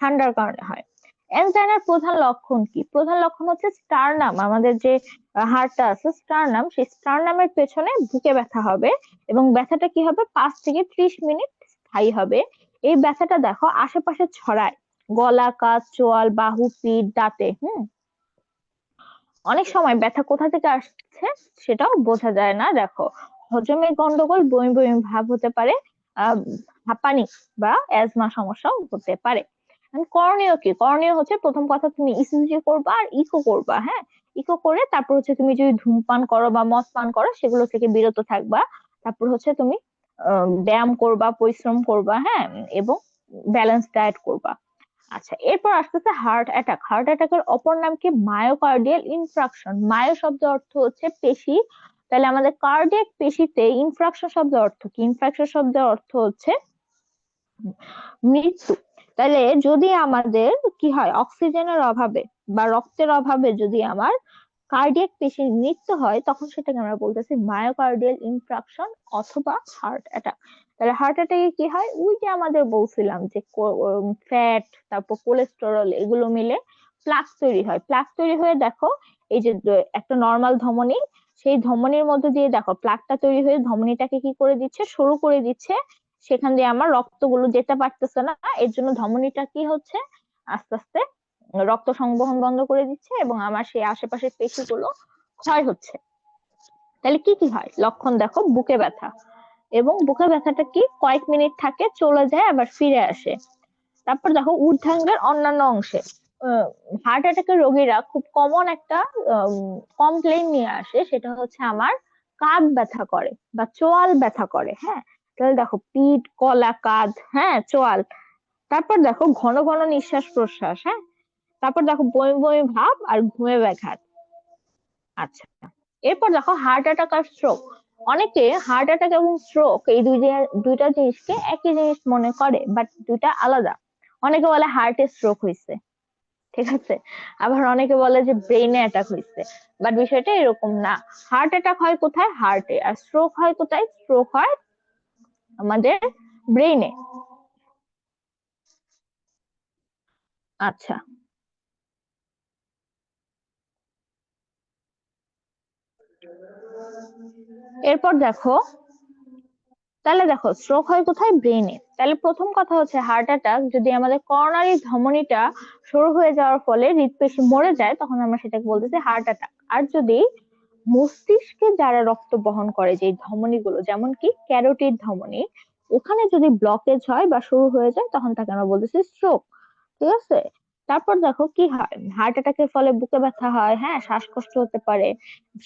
ঠান্ডার কারণে হয়। অ্যানজাইনার প্রধান লক্ষণ কি? প্রধান লক্ষণ হচ্ছে স্টারনাম, আমাদের যে হাড়টা আছে স্টারনাম, সেই স্টারনামের পেছনে বুকে ব্যথা হবে এবং ব্যথাটা কি হবে? 5 থেকে 30 মিনিট স্থায়ী হবে। এই ব্যথাটা দেখো আশেপাশে ছড়ায়, গলা, কাঁধ, চোয়াল, বাহু, পিঠ, দাঁতে। অনেক সময় ব্যথা কোথা থেকে আসছে সেটাও বোঝা যায় না। দেখো, হজমের গন্ডগোল, বমি বমি ভাব হতে পারে, আহ হাঁপানি বা অ্যাজমা সমস্যাও হতে পারে। করণীয় কি? করণীয় হচ্ছে প্রথম কথা তুমি ইসিজি করবা আর ইকো করবা। হ্যাঁ, ইকো করে তারপর হচ্ছে তুমি যদি ধূমপান করো বা মদ পান করো সেগুলো থেকে বিরত থাকবা। তারপর হচ্ছে তুমি ব্যায়াম করবা, পরিশ্রম করবা, হ্যাঁ, এবং ব্যালেন্স ডায়েট করবা। আচ্ছা, এরপর আসতেছে হার্ট অ্যাটাক। হার্ট অ্যাটাকের অপর নাম কি? Myocardial infraction. মায়ো শব্দ অর্থ হচ্ছে পেশি। তাহলে আমাদের কার্ডিয়াক পেশিতে ইনফ্রাকশন শব্দ অর্থ কি? ইনফ্রাকশন শব্দের অর্থ হচ্ছে মৃত্যু। তাহলে যদি আমাদের কি হয়? অক্সিজেনের অভাবে বা রক্তের অভাবে যদি আমার কার্ডিয়াক পেশির মৃত্যু হয় তখন সেটাকে আমরা বলতেছি মায়োকার্ডিয়াল ইনফ্রাকশন অথবা হার্ট অ্যাটাক। তাহলে হার্ট অ্যাটাকে কি হয়? ওই যে আমাদের বলছিলাম যে ফ্যাট, তারপর কোলেস্টেরল, এগুলো মিলে প্লাক তৈরি হয়। প্লাক তৈরি হয়ে দেখো এই যে একটা নর্মাল ধমনী, সেই ধমনীর মধ্যে দিয়ে দেখো প্লাকটা তৈরি হয়ে ধমনীটাকে কি করে দিচ্ছে? সরু করে দিচ্ছে। সেখান দিয়ে আমার রক্তগুলো যেতে পারতেছে না, এর জন্য ধমনীটা কি হচ্ছে? আস্তে আস্তে রক্ত সংবহন বন্ধ করে দিচ্ছে এবং আমার সেই আশেপাশের পেশিগুলো ক্ষয় হচ্ছে। তাহলে কি কি হয় লক্ষণ দেখো, বুকে ব্যথা, এবং বুকে ব্যথাটা কি কয়েক মিনিট থাকে, চলে যায়, আবার ফিরে আসে। তারপর দেখো ঊর্ধ্বাঙ্গের অন্যান্য অংশে, হার্ট অ্যাটাকের রোগীরা খুব কমন একটা কমপ্লেইন নিয়ে আসে, সেটা হচ্ছে আমার কাঁধ ব্যথা করে বা চোয়াল ব্যথা করে। হ্যাঁ, তাহলে দেখো পিঠ, গলা, কাঁধ, হ্যাঁ, চোয়াল। তারপর দেখো ঘন ঘন নিঃশ্বাস প্রশ্বাস। হ্যাঁ, তারপর দেখো বমি বমি ভাব আর ঘুমে ব্যাঘাত। আচ্ছা, এরপর দেখো হার্ট অ্যাটাক আর স্ট্রোক। অনেকে হার্ট অ্যাটাক এবং স্ট্রোক এই দুইটা জিনিসকে একই জিনিস মনে করে, বাট দুইটা আলাদা। অনেকে বলে হার্টে স্ট্রোক হয়েছে, ঠিক আছে, আবার অনেকে বলে যে ব্রেইনে অ্যাটাক হয়েছে, বাট বিষয়টা এরকম না। হার্ট অ্যাটাক হয় কোথায়? হার্টে। আর স্ট্রোক হয় কোথায়? স্ট্রোক হয় আমাদের ব্রেইনে। আচ্ছা, এরপর দেখো, তাহলে দেখো স্ট্রোক হয় কোথায়? ব্রেইনে। তাহলে প্রথম কথা হচ্ছে হার্ট অ্যাটাক যদি আমাদের করোনারি ধমনীটা শুরু হয়ে যাওয়ার ফলে হৃদপেশি মরে যায়, তখন আমরা সেটাকে বলতেছি হার্ট অ্যাটাক। আর যদি মস্তিষ্কে যারা রক্ত বহন করে, যে ধমনীগুলো, যেমন কি ক্যারোটিড ধমনী, ওখানে যদি ব্লকেজ হয় বা শুরু হয়ে যায়, তখন তাকে আমরা বলতেছি স্ট্রোক। ঠিক আছে, তারপর দেখো কি হয়, হার্ট অ্যাটাকের ফলে বুকে ব্যথা হয়, হ্যাঁ, শ্বাসকষ্ট হতে পারে,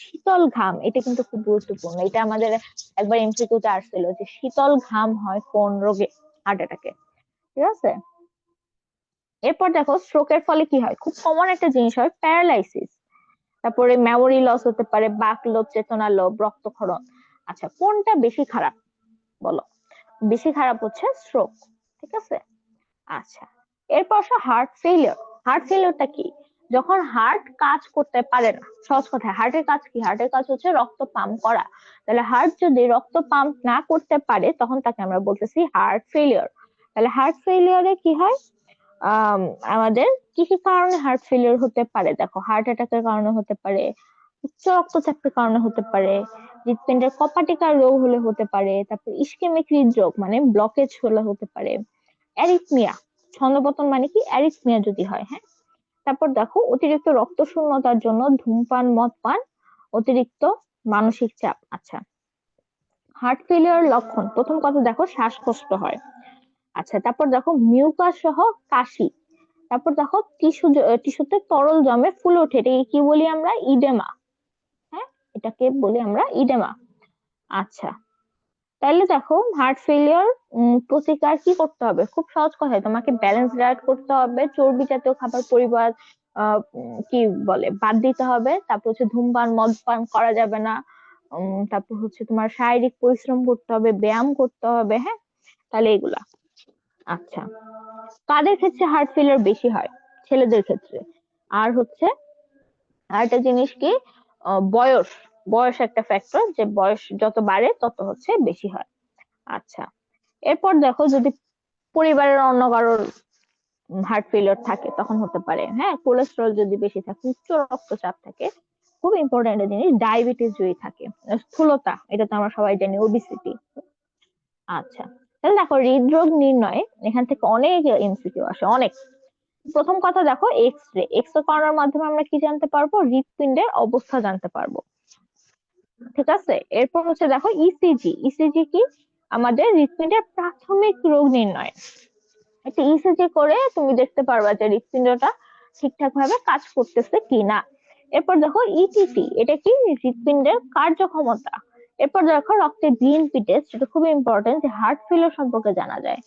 শীতল ঘাম, এটা কিন্তু খুব গুরুত্বপূর্ণ, এটা আমাদের একবার এমসিকিউতে আসছিল যে শীতল ঘাম হয় কোন রোগে? হার্ট অ্যাটাকে। ঠিক আছে, এরপর দেখো স্ট্রোকের ফলে কি হয়, খুব কমন একটা জিনিস হয় প্যারালাইসিস, তারপরে মেমোরি লস হতে পারে, বাক লোপ, চেতনা লোপ, রক্তক্ষরণ। আচ্ছা, কোনটা বেশি খারাপ বলো? বেশি খারাপ হচ্ছে স্ট্রোক। ঠিক আছে, আচ্ছা, এরপর আসো হার্ট ফেলিওর। হার্ট ফেলিওরটা কি? যখন হার্ট কাজ করতে পারে না। সহজ কথায় হার্টের কাজ কি? হার্টের কাজ হচ্ছে রক্ত পাম্প করা। তাহলে হার্ট যদি রক্ত পাম্প না করতে পারে, তখন তাকে আমরা বলতেছি হার্ট ফেলিওর। তাহলে হার্ট ফেলিওরে কি হয়, আম, আমাদের কি কি কারণে হার্ট ফেলিওর হতে পারে? দেখো, হার্ট অ্যাটাকের কারণে হতে পারে, উচ্চ রক্তচাপের কারণে হতে পারে, হৃৎপিণ্ডের কপাটিকার রোগ হলে হতে পারে, তারপর ইসকেমিক হৃদরোগ মানে ব্লকেজ হলে হতে পারে, অ্যারিথমিয়া, ছন্দপতন মানে কি অ্যারিথমিয়া যদি হয়। হ্যাঁ, তারপর দেখো অতিরিক্ত রক্ত শূন্যতার জন্য ধূমপান, মদ পান, অতিরিক্ত মানসিক চাপ। আচ্ছা, হার্ট ফেলিওর লক্ষণ, প্রথম কথা দেখো শ্বাসকষ্ট হয়। আচ্ছা, তারপর দেখো মিউকাস সহ কাশি। তারপর দেখো টিস্যুতে তরল জমে ফুলে ওঠে, এটাকে কি বলি আমরা? ইডেমা। হ্যাঁ, এটাকে বলি আমরা ইডেমা। আচ্ছা, তাহলে দেখো হার্ট ফেলিওর প্রতিকার কি করতে হবে? খুব সহজ কথায় তোমাকে ব্যালেন্স ডায়েট করতে হবে, চর্বি জাতীয় খাবার পরিবার কি বলে বাদ দিতে হবে, তারপর হচ্ছে ধূমপান, মদপান করা যাবে না, তারপর হচ্ছে তোমার শারীরিক পরিশ্রম করতে হবে, ব্যায়াম করতে হবে। হ্যাঁ, তাহলে এগুলা। আচ্ছা, কাদের ক্ষেত্রে হার্ট ফেলিওর বেশি হয়? ছেলেদের ক্ষেত্রে। আর হচ্ছে আরেকটা জিনিস কি, বয়স, বয়স একটা ফ্যাক্টর, যে বয়স যত বাড়ে তত হচ্ছে বেশি হয়। আচ্ছা, এরপর দেখো যদি পরিবারের অন্য কারোর হার্ট ফেলিওর থাকে, তখন হতে পারে। হ্যাঁ, কোলেস্টেরল যদি বেশি থাকে, উচ্চ রক্তচাপ থাকে, খুব ইম্পর্টেন্ট একটা জিনিস, ডায়াবেটিস যদি থাকে, স্থূলতা, এটা তো আমরা সবাই জানি, ওবিসিটি। আচ্ছা, তাহলে দেখো হৃদরোগ নির্ণয়ে এখান থেকে অনেক এমসিকিউ আসে, অনেক। প্রথম কথা দেখো এক্স রে, এক্স রে করানোর মাধ্যমে আমরা কি জানতে পারবো? হৃৎপিণ্ডের অবস্থা জানতে পারবো। ঠিক আছে, এরপর হচ্ছে দেখো ইসিজি। ইসিজি কি? আমাদের হৃৎপিণ্ডের প্রাথমিক রোগ নির্ণয়। একটা ইসিজি করে তুমি দেখতে পারবা যে হৃৎপিণ্ডটা ঠিকঠাক ভাবে কাজ করতেছে কিনা। এরপর দেখো ইটিটি, এটা কি? হৃৎপিণ্ডের কার্যক্ষমতা। এরপর দেখো রক্তের বিএনপি টেস্ট, এটা খুব ইম্পর্টেন্ট, যে হার্ট ফেলিওর সম্পর্কে জানা যায়।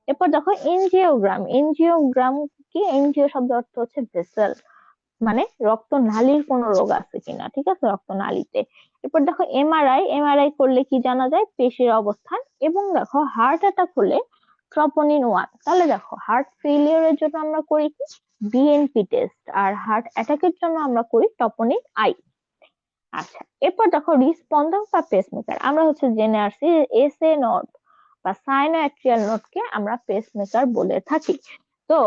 এরপর দেখো এনজিওগ্রাম। এনজিওগ্রাম কি? এনজিও শব্দ অর্থ হচ্ছে ভেসেল, মানে রক্ত নালীর কোনো রোগ আছে কিনা। ঠিক আছে, রক্ত নালীতে। এরপর দেখো এমআরআই। এমআরআই করলে কি জানা যায়? পেশির অবস্থান। এবং দেখো হার্ট অ্যাটাক হলে ট্রপোনিন 1। তাহলে দেখো হার্ট ফেলিওরের জন্য আমরা করি কি? BNP test. আর হার্ট অ্যাটাকের জন্য আমরা করি ট্রপোনিন আই। আচ্ছা, এরপর দেখো হৃদস্পন্দন বা পেসমেকার। আমরা হচ্ছে জেনে আসছি এস এ নট বা সাইনোঅ্যাট্রিয়াল নোটকে আমরা পেসমেকার বলে থাকি। তো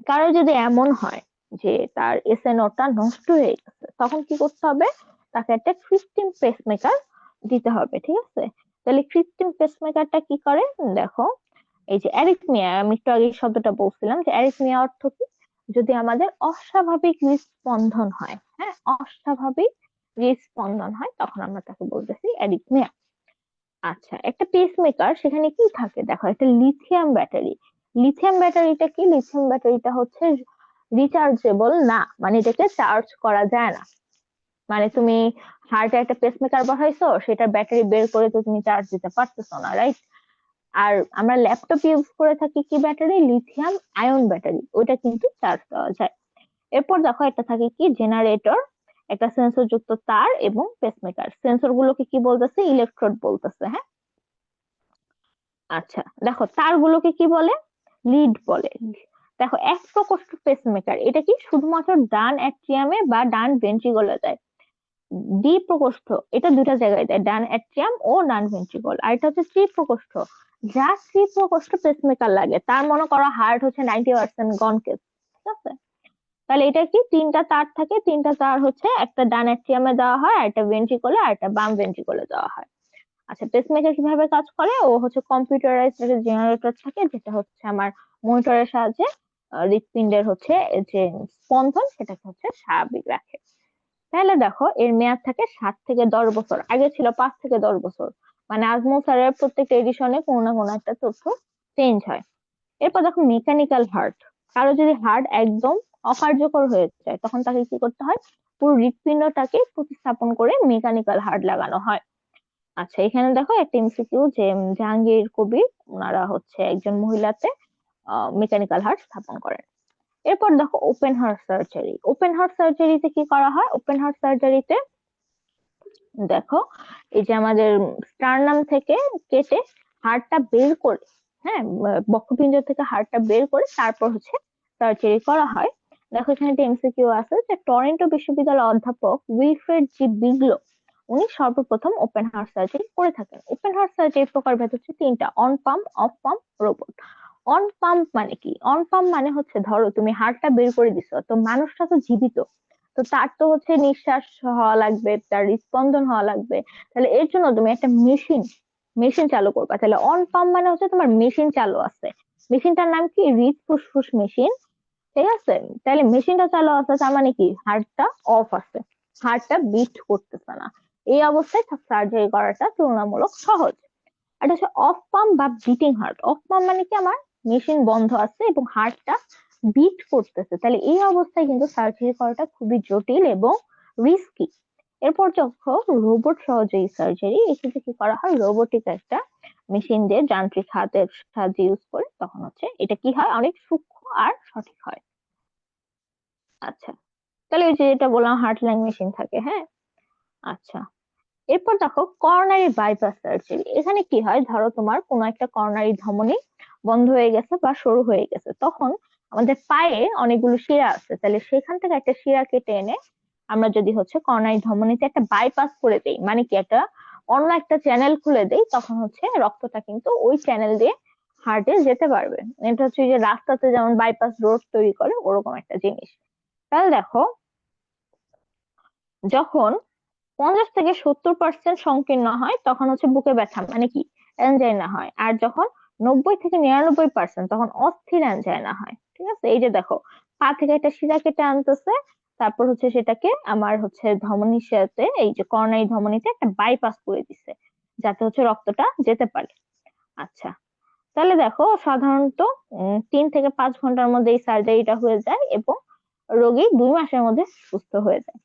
কারো যদি এমন হয় যে তার এসএনওটা নষ্ট হয়ে গেছে, তখন কি করতে হবে? তাকে একটা কৃত্রিম পেসমেকার দিতে হবে। ঠিক আছে, তাহলে কৃত্রিম পেসমেকারটা কি করে? দেখো, এই যে অ্যারিথমিয়া, আমি একটু আগে এই শব্দটা বলছিলাম, যে অ্যারিথমিয়া অর্থ কি? যদি আমাদের অস্বাভাবিক হৃদস্পন্দন হয়, হ্যাঁ, অস্বাভাবিক হৃদস্পন্দন হয়, তখন আমরা তাকে বলতেছি অ্যারিথমিয়া। আচ্ছা, একটা পেসমেকার সেখানে কি থাকে দেখো, একটা লিথিয়াম ব্যাটারি। লিথিয়াম ব্যাটারিটা কি? লিথিয়াম ব্যাটারিটা হচ্ছে রিচার্জেবল না, মানে এটাকে চার্জ করা যায় না। মানে তুমি হার্টে একটা পেসমেকার বসাইছো, সেটা ব্যাটারি বের করে তো তুমি চার্জ দিতে পারতেছো না, রাইট? আর আমরা ল্যাপটপ ইউজ করে থাকি কি ব্যাটারি? লিথিয়াম আয়ন ব্যাটারি, ওইটা কিন্তু চার্জ দেওয়া যায়। এরপর দেখো একটা থাকে কি জেনারেটর, একটা সেন্সর যুক্ত তার এবং পেসমেকার। সেন্সর গুলোকে কি বলতেছে? ইলেকট্রোড বলতেছে, হ্যাঁ। আচ্ছা, দেখো তারগুলোকে কি বলে? লিড বলে। দেখো এক প্রকোষ্ঠ পেসমেকার, এটা কি শুধুমাত্র ডান অ্যাট্রিয়ামে বা ডান ভেন্ট্রিকলে দেয়। দ্বি প্রকোষ্ঠ, এটা দুটা জায়গায় দেয়, ডান অ্যাট্রিয়াম ও ডান ভেন্ট্রিকল। আর এটা হচ্ছে ত্রিপ্রকোষ্ঠ, যা ত্রিপ্রকোষ্ঠ পেসমেকার লাগে তার মনে করো হার্ট হচ্ছে 90% গন কেস, ঠিক আছে? তাহলে এটা কি তিনটা তার থাকে, তিনটা তার হচ্ছে একটা ডান অ্যাট্রিয়ামে দেওয়া হয়, আর একটা ভেন্ট্রিকলে, আর একটা বাম ভেন্ট্রিকলে দেওয়া হয়। আচ্ছা, পেসমেকার কিভাবে কাজ করে? ও হচ্ছে কম্পিউটারাইজড একটা জেনারেটর থাকে, যেটা হচ্ছে আমার মনিটরের সাহায্যে হৃৎপিণ্ডের হচ্ছে যে স্পন্দন সেটাকে হচ্ছে স্বাভাবিক রাখে। তাহলে দেখো এর মেয়াদ থাকে 7 থেকে 10 বছর, আগে ছিল 5 থেকে 10 বছর। মানে আজমল স্যারের প্রত্যেকটা এডিশনে কোনো না কোনো একটা তথ্য চেঞ্জ হয়। এরপর দেখো মেকানিক্যাল হার্ট। কারো যদি হার্ট একদম অকার্যকর হয়ে যায়, তখন তাকে কি করতে হয়? পুরো হৃৎপিণ্ডটাকে প্রতিস্থাপন করে মেকানিক্যাল হার্ট লাগানো হয়। আচ্ছা, এখানে দেখো একটা এমসিকিউ যে জাহাঙ্গীর কবির, ওনারা হচ্ছে একজন মহিলাতে মেকানিক্যাল হার্ট স্থাপন করেন। এরপর দেখো open heart surgery. Open heart সার্জারিতে কি করা হয়? ওপেন হার্ট সার্জারিতে দেখো এই যে আমাদের স্টারনাম থেকে কেটে হাড়টা বের করে, হ্যাঁ, বক্ষপিঞ্জ থেকে হাড়টা বের করে তারপর হচ্ছে সার্জারি করা হয়। দেখো এখানে একটা এমসিকিউ আছে যে টরন্টো বিশ্ববিদ্যালয়ের অধ্যাপক উইলফ্রেড জি বিগলো, উনি সর্বপ্রথম ওপেন হার্ট সার্জারি করে থাকেন। ওপেন হার্ট সার্জারি প্রকারভেদ হচ্ছে তিনটা: on pump, of pump, robot. On pump মানে কি? অন পাম্প মানে হচ্ছে ধরো তুমি হাড়টা বের করে দিছো, তো মানুষটা তো জীবিত, তো তার তো হচ্ছে নিঃশ্বাস হওয়া লাগবে, তার হৃদস্পন্দন হওয়া লাগবে। তাহলে এর জন্য তুমি একটা মেশিন মেশিন চালু করবা। তাহলে অন পাম্প মানে হচ্ছে তোমার মেশিন চালু আছে, মেশিনটার নাম কি? হৃদ ফুসফুস মেশিন, ঠিক আছে? তাহলে মেশিনটা চালু আছে, তার মানে কি হার্টটা অফ আছে, হার্টটা বিট করতেছে না। এই অবস্থায় সার্জারি করাটা তুলনামূলক সহজ। এটা হচ্ছে অফ পাম্প বা বিটিং হার্ট। অফ পাম্প মানে কি আমার মেশিন বন্ধ আছে এবং হার্টটা বিট করতেছে, তাহলে এই অবস্থায় কিন্তু সার্জারি করাটা খুবই জটিল এবং রিস্কি। এরপর যখন রোবট সহজেই সার্জারি, এক্ষেত্রে কি করা হয়? রোবোটিক একটা মেশিন দিয়ে যান্ত্রিক হাতের সাহায্যে ইউজ করে, তখন হচ্ছে এটা কি হয়? অনেক সূক্ষ্ম আর সঠিক হয়। আচ্ছা, তাহলে ওই যে এটা বললাম হার্ট লাইং মেশিন থাকে, হ্যাঁ। আচ্ছা, এরপর দেখো করোনারি বাইপাস সার্জারি। এখানে কি হয়? ধরো তোমার কোনো একটা করোনারি ধমনী বন্ধ হয়ে গেছে বা সরু হয়ে গেছে, তখন আমাদের পায়ে অনেকগুলো শিরা আছে, তাহলে সেখান থেকে একটা শিরা কেটে এনে আমরা যদি হচ্ছে করোনারি ধমনীতে একটা বাইপাস করে দেই, মানে কি একটা অন্য একটা চ্যানেল খুলে দেই, তখন হচ্ছে রক্তটা কিন্তু ওই চ্যানেল দিয়ে হার্টে যেতে পারবে। এটা হচ্ছে ওই যে রাস্তাতে যেমন বাইপাস রোড তৈরি করে, ওরকম একটা জিনিস। তাহলে দেখো যখন 50 থেকে 70% সংকীর্ণ হয়, তখন হচ্ছে বুকে ব্যথা, মানে কি অ্যানজাইনা হয়। আর যখন 90 থেকে 99% তখন অস্থির অ্যানজাইনা হয়, ঠিক আছে? এই যে দেখো পা থেকে একটা শিরা কেটে আনতেছে, তারপর হচ্ছে সেটাকে আমার হচ্ছে ধমনীর সাথে এই যে করোনারি ধমনীতে একটা বাইপাস করে দিছে, যাতে হচ্ছে রক্তটা যেতে পারে। আচ্ছা, তাহলে দেখো সাধারণত 3 থেকে 5 ঘন্টার মধ্যে এই সার্জারিটা হয়ে যায় এবং রোগী 2 মাসের মধ্যে সুস্থ হয়ে যায়।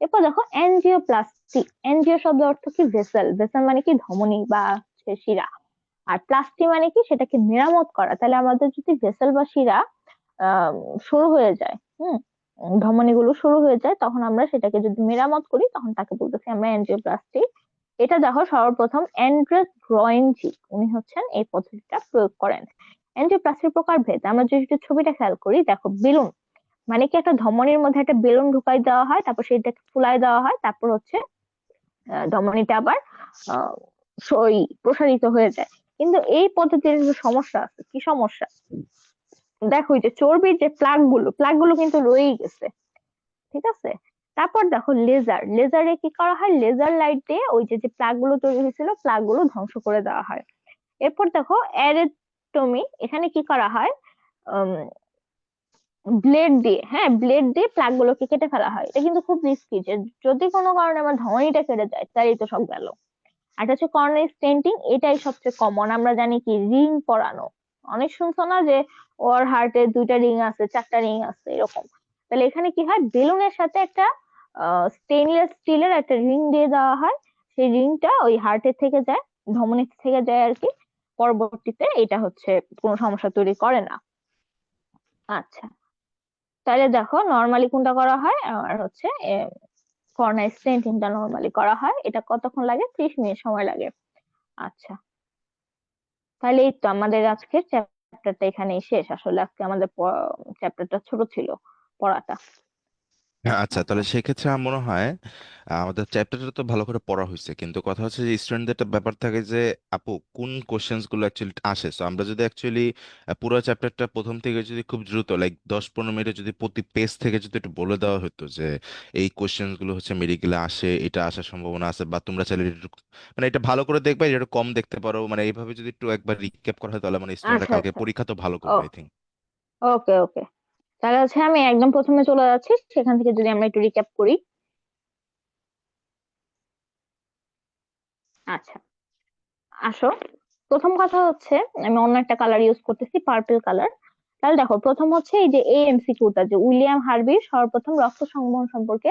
এরপর দেখো এনজিওপ্লাস্টি। এনজিও শব্দ অর্থ কি? ভেসেল। ভেসেল মানে কি? ধমনী বা হচ্ছে শিরা। আর প্লাস্টি মানে কি? সেটাকে মেরামত করা। তাহলে আমাদের যদি ভেসেল বা শিরা আহ শুরু হয়ে যায়, ধমনীগুলো শুরু হয়ে যায়, তখন আমরা সেটাকে যদি মেরামত করি, তখন তাকে বলতেছি আমরা এনজিওপ্লাস্টি। এটা দেখো সর্বপ্রথম অ্যান্ড্রেস গ্রয়েনজি, উনি হচ্ছেন এই পদ্ধতিটা প্রয়োগ করেন। এনজিওপ্লাস্টির প্রকারভেদ আমরা যদি একটু ছবিটা খেয়াল করি, দেখো বেলুন, মানে কি একটা ধমনীর মধ্যে একটা বেলুন ঢুকাই দেওয়া হয়, তারপর সেটাকে ফুলাই দেওয়া হয়, তারপর হচ্ছে ধমনীটা আবার আহ প্রসারিত হয়ে যায়। কিন্তু এই পদ্ধতির কিছু সমস্যা আছে। কি সমস্যা? দেখো এই যে চর্বির যে প্লাগ গুলো কিন্তু রয়েই গেছে, ঠিক আছে? তারপর দেখো লেজার। লেজারে কি করা হয়? লেজার লাইট দিয়ে ওই যে যে প্লাগ গুলো তৈরি হয়েছিল, প্লাগ গুলো ধ্বংস করে দেওয়া হয়। এরপর দেখো অ্যারেক্টমি। এখানে কি করা হয়? ব্লেড দিয়ে, হ্যাঁ ব্লেড দিয়ে প্লাগ গুলোকে কেটে ফেলা হয়। এটা কিন্তু খুব রিস্কি, যে যদি কোনো কারণে আমার ধমনীটা কেটে যায় তাহলেই তো সব গেল। আর এটা হচ্ছে কর্নিয়া স্টেন্টিং, এটাই সবচেয়ে কমন। আমরা জানি কি রিং পরানো, অনেক শুনছো না যে ওর হার্টে 2টা রিং আছে, 4টা রিং আছে এরকম। তাহলে এখানে কি হয়, বেলুনের সাথে একটা স্টেইনলেস স্টিলের একটা রিং দিয়ে দেওয়া হয়। সেই রিংটা ওই হার্টে থেকে যায়, ধমনীতে থেকে যায় আর কি। পরবর্তীতে এটা হচ্ছে কোনো সমস্যা তৈরি করে না। আচ্ছা, তাহলে দেখো নর্মালি কোনটা করা হয়, আর হচ্ছে কর্নার স্টেন্টিংটা নর্মালি করা হয়। এটা কতক্ষণ লাগে, 30 মিনিট সময় লাগে। আচ্ছা, তাহলে এই তো আমাদের আজকের চ্যাপ্টারটা এখানেই শেষ। আসলে আজকে আমাদের চ্যাপ্টারটা ছোট ছিল পড়াটা। হ্যাঁ, আচ্ছা, আচ্ছা তাহলে সেক্ষেত্রে আমার মনে হয় আমাদের চ্যাপ্টারটা তো ভালো করে পড়া হয়েছে, কিন্তু কথা হচ্ছে যে স্টুডেন্টদের একটা ব্যাপার থাকে যে আপু কোন কোশ্চেন্স গুলো অ্যাকচুয়ালি আসে। তো আমরা যদি অ্যাকচুয়ালি পুরো চ্যাপ্টারটা প্রথম থেকে যদি খুব দ্রুত লাইক 10-15 মিনিটে যদি প্রতি পেজ থেকে যদি একটু বলে দেওয়া হতো যে এই কোশ্চেন্স গুলো হচ্ছে মেডিকেলে আসে, এটা আসার সম্ভাবনা আছে, বা তোমরা চাইলে এটা মানে এটা ভালো করে দেখবে, এটা একটু কম দেখতে পারো, মানে এইভাবে যদি একটু একবার রিক্যাপ করা হয় তাহলে মানে স্টুডেন্টরা আচ্ছা কালকে আচ্ছা। পরীক্ষা তো ভালো ও, করবে আই থিঙ্ক। ওকে ওকে। তাহলে হচ্ছে আমি একদম প্রথমে চলে যাচ্ছি, সেখান থেকে যদি আমরা একটু রিক্যাপ করি। আচ্ছা, আসো। প্রথম কথা হচ্ছে, আমি অন্য একটা কালার ইউজ করতেছি, পার্পল কালার। তাহলে দেখো প্রথম হচ্ছে এই যে এএমসিকিউটা, যে উইলিয়াম হার্ভি সর্বপ্রথম রক্ত সংবহন সম্পর্কে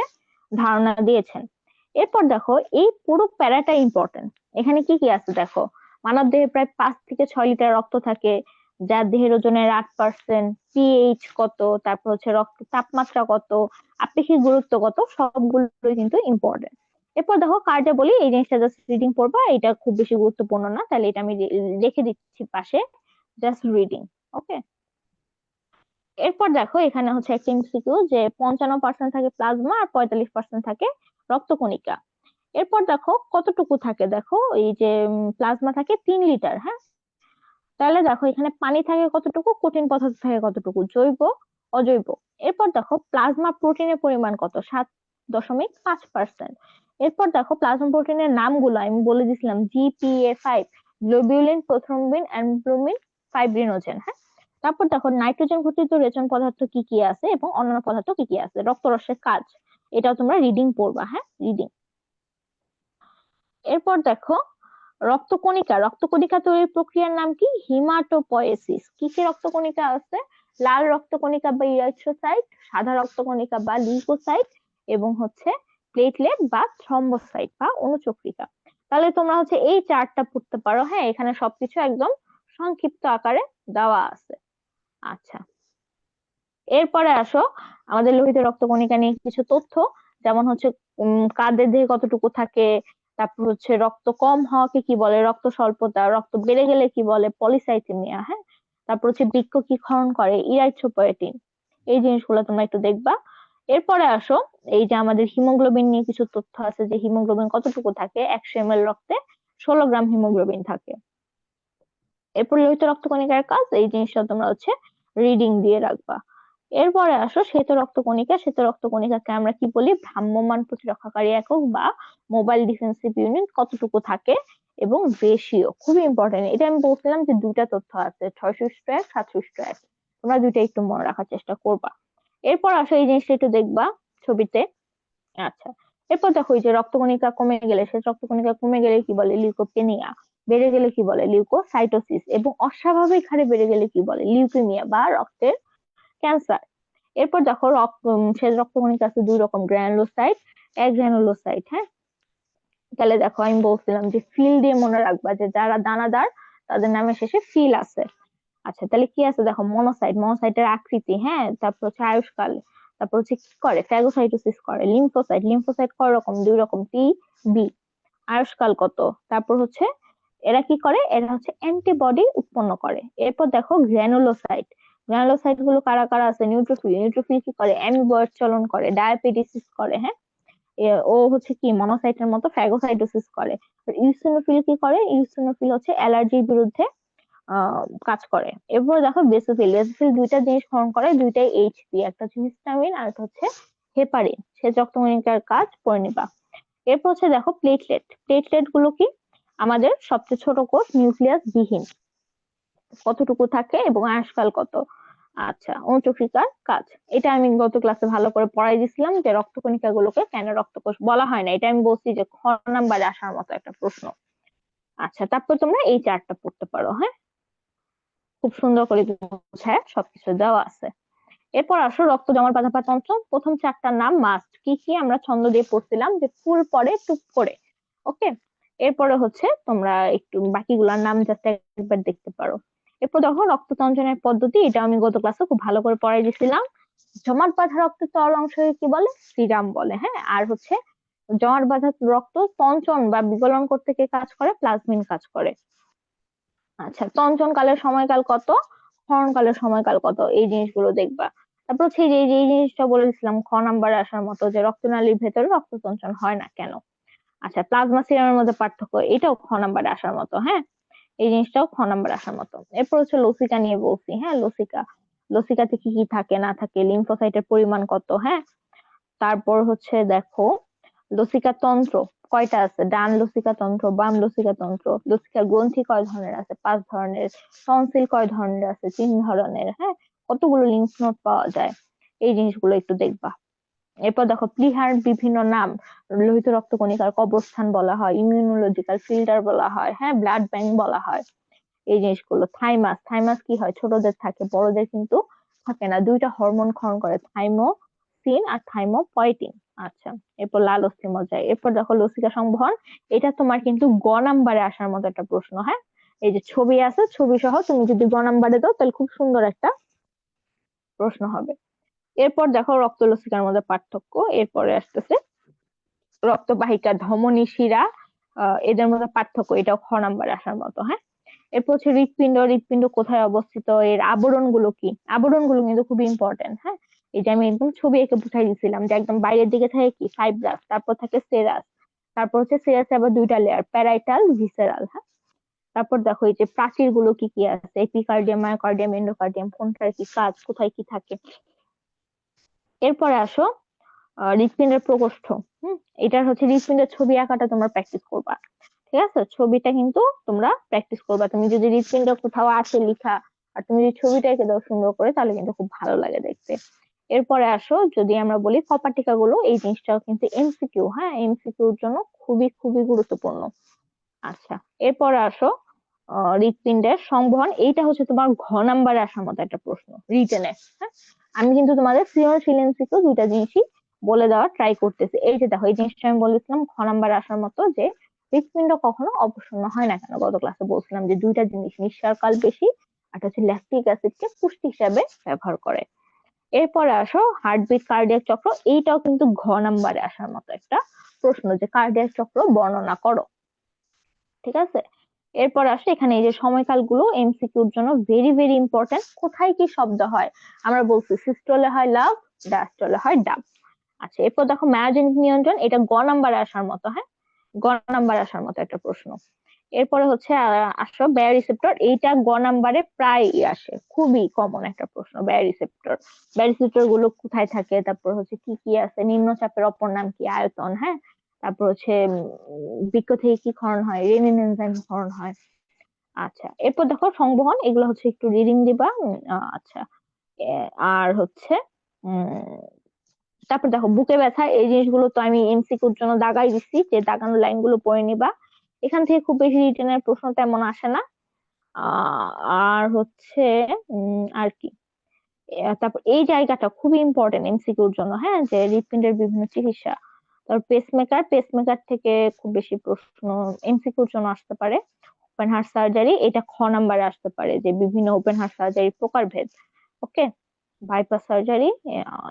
ধারণা দিয়েছেন। এরপর দেখো এই পুরো প্যারাটা ইম্পর্টেন্ট। এখানে কি কি আছে দেখো, মানব দেহে প্রায় 5 থেকে 6 লিটার রক্ত থাকে, যার দেহের ওজনের 8%, পিএইচ কত, তারপর হচ্ছে রক্ত তাপমাত্রা কত, আপেক্ষিক গুরুত্ব কত, সবগুলোই কিন্তু ইম্পর্টেন্ট। এরপর দেখো কার্ডে বলি, এই জিনিসটা জাস্ট রিডিং পড়বা, এটা খুব বেশি গুরুত্বপূর্ণ না, তাহলে এটা আমি রেখে দিচ্ছি পাশে, জাস্ট রিডিং। ওকে। এরপর দেখো এখানে হচ্ছে একটা এমসিকিউ, যে 55% থাকে প্লাজমা আর 45% থাকে রক্তকণিকা। এরপর দেখো কতটুকু থাকে, দেখো এই যে প্লাজমা থাকে 3 লিটার, হ্যাঁ। তাহলে দেখো এখানে পানি থাকে কতটুকু, কঠিন পদার্থ থাকে কতটুকু, জৈব অজৈব। এরপর দেখো প্লাজমা প্রোটিনের পরিমাণ কত, 7.5%। এরপর দেখো প্লাজমা প্রোটিনের নামগুলো আমি বলে দিছিলাম, GPA5, globulin, prothrombin, albumin, fibrinogen, হ্যাঁ। তারপর দেখো নাইট্রোজেন ঘটিত রেচন পদার্থ কি কি আছে এবং অন্যান্য পদার্থ কি কি আছে, রক্তরসের কাজ। এটাও তোমরা রিডিং পড়বা, হ্যাঁ রিডিং। এরপর দেখো রক্তকণিকা, রক্তকণিকা তৈরির প্রক্রিয়ার নাম কি, হিমাটোপয়েসিস। কি কি রক্তকণিকা আছে, লাল রক্তকণিকা বা ইরাইথ্রোসাইট, সাদা রক্তকণিকা বা লিউকোসাইট, এবং হচ্ছে প্লেটলেট বা থ্রম্বোসাইট বা অনুচক্রিকা। তাহলে তোমরা হচ্ছে এই চার্টটা পড়তে পারো, হ্যাঁ এখানে সবকিছু একদম সংক্ষিপ্ত আকারে দেওয়া আছে। আচ্ছা, এরপরে আসো আমাদের লোহিত রক্তকণিকা নিয়ে কিছু তথ্য, যেমন হচ্ছে কাদের দেহে কতটুকু থাকে, তারপর হচ্ছে রক্ত কম হওয়াকে কি বলে, রক্ত স্বল্পতা, রক্ত বেড়ে গেলে কি বলে, পলিসাইথেমিয়া, হ্যাঁ। তারপর হচ্ছে বৃক্ক কি ক্ষরণ করে, ইরাইথ্রোপয়েটিন। এই জিনিসগুলো তোমরা একটু দেখবা। এরপরে আসো, এই যে আমাদের হিমোগ্লোবিন নিয়ে কিছু তথ্য আছে, যে হিমোগ্লোবিন কতটুকু থাকে, 100 ml রক্তে 16 গ্রাম হিমোগ্লোবিন থাকে। এরপর লোহিত রক্তকণিকার কাজ, এই জিনিসটা তোমরা হচ্ছে রিডিং দিয়ে রাখবা। এরপরে আসো শ্বেত রক্তকণিকা, শ্বেত রক্তকণিকাকে আমরা কি বলি, ভ্রাম্যমাণ প্রতিরক্ষাকারী একক বা মোবাইল ডিফেন্সিভ ইউনিট কতটুকু থাকে, এবং রেশিও খুবই ইম্পর্টেন্ট। এটা আমি বলছিলাম যে 2টা তথ্য আছে, 600:1, 700:1। তোমরা 2টা একটু মনে রাখার চেষ্টা করবা। এরপর আসো এই জিনিসটা একটু দেখবা ছবিতে। আচ্ছা, এরপর দেখো এই যে রক্তকণিকা কমে গেলে, সে রক্তকণিকা কমে গেলে কি বলে, লিউকোপেনিয়া। বেড়ে গেলে কি বলে, লিউকোসাইটোসিস। এবং অস্বাভাবিক হারে বেড়ে গেলে কি বলে, লিউকেমিয়া বা রক্তের ক্যান্সার। এরপর দেখো শ্বেত রক্তকণিকা আছে 2 রকম, গ্রানুলোসাইট, অ্যাগ্রানুলোসাইট, হ্যাঁ। তাহলে দেখো আমি বলছিলাম যে ফিল দিয়ে মনে রাখবা, যে যারা দানাদার তাদের নামের শেষে ফিল আছে। আচ্ছা, তাহলে কি আছে দেখো, মনোসাইট, মনোসাইটের আকৃতি, হ্যাঁ। তারপর হচ্ছে আয়ুষ্কাল। তারপর হচ্ছে কি করে, ফ্যাগোসাইটোসিস করে। লিম্ফোসাইট, লিম্ফোসাইট কয় রকম, 2 রকম, টি, বি। আয়ুষ্কাল কত। তারপর হচ্ছে এরা কি করে, এরা হচ্ছে অ্যান্টিবডি উৎপন্ন করে। এরপর দেখো গ্র্যানুলোসাইট, গ্র্যানুলোসাইট গুলো কারা কারা আছে, নিউট্রোফিল, নিউট্রোফিল কি করে, অ্যামিবয়েড চলন করে, ডায়াবেটিস করে, হ্যাঁ। ও হচ্ছে কি মনোসাইটের মতো ফ্যাগোসাইটোসিস করে। ইউসিনোফিল কি করে, ইউসিনোফিল হচ্ছে অ্যালার্জির বিরুদ্ধে কাজ করে। এরপর দেখো বেসোফিল, বেসোফিল 2টা জিনিস ক্ষরণ করে, 2টাই এইচপি, একটা হচ্ছে হিস্টামিন আর একটা হচ্ছে হেপারিন। সে রক্তকণিকার কাজ পড়ে নিবা। এরপর হচ্ছে দেখো প্লেটলেট, প্লেটলেট গুলো কি, আমাদের সবচেয়ে ছোট কোষ, নিউক্লিয়াস বিহীন, কতটুকু থাকে এবং আয়ুষ্কাল কত। আচ্ছা, অণুচক্রিকার কাজ, এটা আমি গত ক্লাসে ভালো করে পড়াই দিছিলাম যে রক্তকণিকা গুলোকে কেন রক্তকোষ বলা হয় না, এটা আমি বলছি যে খ নাম্বারে আসার মতো একটা প্রশ্ন। আচ্ছা, তারপর তোমরা এই চার্টটা পড়তে পারো, হ্যাঁ, খুব সুন্দর করে বুঝায় সবকিছু দেওয়া আছে। এরপর আসো রক্ত জমাট বাঁধা বা তন্ত্র। প্রথম চারটার নাম মাস্ট কি কি আমরা ছন্দ দিয়ে পড়ছিলাম যে ফুল পরে টুপ করে। ওকে, এরপরে হচ্ছে তোমরা একটু বাকিগুলোর নাম জাস্ট একবার দেখতে পারো। এরপর দেখো রক্ততঞ্চনের পদ্ধতি, এটা আমি গত ক্লাসে খুব ভালো করে পড়াই দিয়েছিলাম। জমাট বাঁধা রক্তের তরল অংশকে কি বলে? সিরাম বলে, হ্যাঁ। আর হচ্ছে জমাট বাঁধা রক্ত তঞ্চন বা বিগলন করতে কে কাজ করে? প্লাজমিন কাজ করে। আচ্ছা, তঞ্চন কালের সময়কাল কত, ক্ষরণ কালের সময়কাল কত, এই জিনিসগুলো দেখবা। তারপর হচ্ছে এই যে এই জিনিসটা বলেছিলাম খ নাম্বারে আসার মতো, যে রক্তনালীর ভেতরে রক্ত সঞ্চালন হয় না কেন। আচ্ছা, প্লাজমা সিরামের মধ্যে পার্থক্য, এটাও খ নাম্বারে আসার মতো, হ্যাঁ, এই জিনিসটাও খ নাম্বারে আসার মতো। এরপর হচ্ছে লসিকা নিয়ে বলছি, হ্যাঁ, লসিকা, লসিকাতে কি কি থাকে না থাকে, লিম্ফোসাইটের পরিমাণ কত, হ্যাঁ। তারপর হচ্ছে দেখো লসিকা তন্ত্র কয়টা আছে, ডান লসিকা তন্ত্র, বাম লসিকা তন্ত্র, লসিকা গ্রন্থি কয় ধরনের আছে? 5 ধরনের। টনসিল কয় ধরনের আছে? 3 ধরনের, হ্যাঁ। কতগুলো লিম্ফ নোড পাওয়া যায়, এই জিনিসগুলো একটু দেখবা। এরপর দেখো প্লীহার বিভিন্ন নাম, লোহিত রক্তকণিকার কবরস্থান বলা হয়, ইমিউনোলজিক্যাল ফিল্টার বলা হয়, হ্যাঁ, ব্লাড ব্যাংক বলা হয়, এই জিনিসগুলো। থাইমাস, থাইমাস কি হয়? ছোটদের থাকে, বড়দের কিন্তু থাকে না। দুইটা হরমোন ক্ষরণ করে, থাইমোসিন আর থাইমোপয়েটিন। আচ্ছা, এরপর লাল অস্থিমজ্জা যায়। এরপর দেখো লসিকা সংবহন, এটা তোমার কিন্তু গ নাম্বারে আসার মতো একটা প্রশ্ন, হ্যাঁ। এই যে ছবি আছে, ছবি সহ তুমি যদি গ নাম্বারে দাও তাহলে খুব সুন্দর একটা প্রশ্ন হবে। এরপর দেখো রক্ত লসিকার মধ্যে পার্থক্য। এরপরে আসতেছে রক্তবাহিকা, ধমনী, শিরা, এদের মধ্যে পার্থক্য, এটাও খ নাম্বারে আসার মতো, হ্যাঁ। এরপর হচ্ছে হৃৎপিণ্ড, হৃৎপিণ্ড কোথায় অবস্থিত, এর আবরণ গুলো কি? আবরণ গুলো কিন্তু খুব ইম্পর্টেন্ট, হ্যাঁ। এই যে আমি একদম ছবি এঁকে বুঝাই দিছিলাম যে একদম বাইরের দিকে থাকে কি? ফাইব্রাস, তারপর থাকে সেরাস, তারপর হচ্ছে সেরাসে আবার দুইটা লেয়ার, প্যারাইটাল, ভিসেরাল, হ্যাঁ। তারপর দেখো এই যে প্রাচীর গুলো কি কি আছে, এপিকার্ডিয়াম, মায়োকার্ডিয়াম, এন্ডোকার্ডিয়াম, কোনটার কি কাজ, কোথায় কি থাকে। এরপরে আসো হৃৎপিণ্ডের প্রকোষ্ঠ। হুম, এটার হচ্ছে হৃৎপিণ্ডের ছবি আঁকাটা তোমরা প্র্যাকটিস করবা, ঠিক আছে? ছবিটা কিন্তু তোমরা প্র্যাকটিস করবা। তুমি যদি হৃৎপিণ্ড কোথাও আছে লিখা আর তুমি যদি ছবিটা এঁকে দাও সুন্দর করে, তাহলে কিন্তু খুব ভালো লাগে দেখতে। এরপরে আসো যদি আমরা বলি কপাটিকা গুলো, এই জিনিসটাও কিন্তু এমসিকিউ, হ্যাঁ, এমসিকিউর জন্য খুবই খুবই গুরুত্বপূর্ণ। আচ্ছা, এরপরে আসো হৃৎপিণ্ডের সংবহন, এইটা হচ্ছে তোমার ঘ নাম্বারে আসার মতো একটা প্রশ্ন রিটেনে, হ্যাঁ। আমি কিন্তু তোমাদের সৃজনশীল এমসিকিউ দুইটা জিনিসই বলে দেওয়ার ট্রাই করতেছি। এই যে দেখো এই জিনিসটা আমি বলেছিলাম ঘ নাম্বারে আসার মতো, যে হৃৎপিণ্ড কখনো অবসন্ন হয় না কেন। গত ক্লাসে বলছিলাম যে দুইটা জিনিস, নিঃসার কাল বেশি, আর হচ্ছে ল্যাকটিক অ্যাসিডকে পুষ্টি হিসাবে ব্যবহার করে। এরপরে আসো হার্টবিট, কার্ডিয়াক চক্র, এইটাও কিন্তু ঘ নাম্বারে আসার মতো একটা প্রশ্ন, যে কার্ডিয়াক চক্র বর্ণনা করো, ঠিক আছে? এরপর আসে এখানে এই যে সময়কাল গুলো এমসিকিউর জন্য ভেরি ভেরি ইম্পর্টেন্ট। কোথায় কি শব্দ হয়? আমরা বলছি সিস্টলে হয় লাভ, ডায়াস্টলে হয় ডাব। আচ্ছা, এরপর দেখো মায়োজেনিক নিয়ন্ত্রণ, এটা গ নাম্বারে আসার মতো, হ্যাঁ, গ নাম্বারে আসার মতো একটা প্রশ্ন। এরপরে হচ্ছে আসো বায়োরিসেপ্টর, এইটা গ নাম্বারে প্রায় আসে, খুবই কমন একটা প্রশ্ন। বায়োরিসেপ্টর, বায়োরিসেপ্টর গুলো কোথায় থাকে, তারপর হচ্ছে কি কি আছে, নিম্নচাপের অপর নাম কি? আয়তন, হ্যাঁ। তারপর হচ্ছে বৃক্ক থেকে কি ক্ষরণ হয়? রেনিন এনজাইম ক্ষরণ হয়। আচ্ছা, এরপর দেখো সংবহন, এগুলো হচ্ছে একটু রিডিং দিবা। আচ্ছা, আর হচ্ছে উম তারপর দেখো বুকে ব্যথা, এই জিনিসগুলো তো আমি এমসিকিউর জন্য দাগাই দিচ্ছি, যে দাগানো লাইন গুলো পড়ে নিবা। এখান থেকে খুব বেশি রিটেনের প্রশ্ন তেমন আসে না। আর হচ্ছে আর কি, তারপর এই জায়গাটা খুবই ইম্পর্টেন্ট এমসিকিউর জন্য, হ্যাঁ, যে হৃৎপিণ্ডের বিভিন্ন চিকিৎসা। তারপর পেসমেকার, পেসমেকার থেকে খুব বেশি প্রশ্ন এমসিকিউর জন্য আসতে পারে। ওপেন হার্ট সার্জারি, এটা খ নাম্বারে আসতে পারে, যে বিভিন্ন ওপেন হার্ট সার্জারি প্রকারভেদ। ওকে, বাইপাস সার্জারি,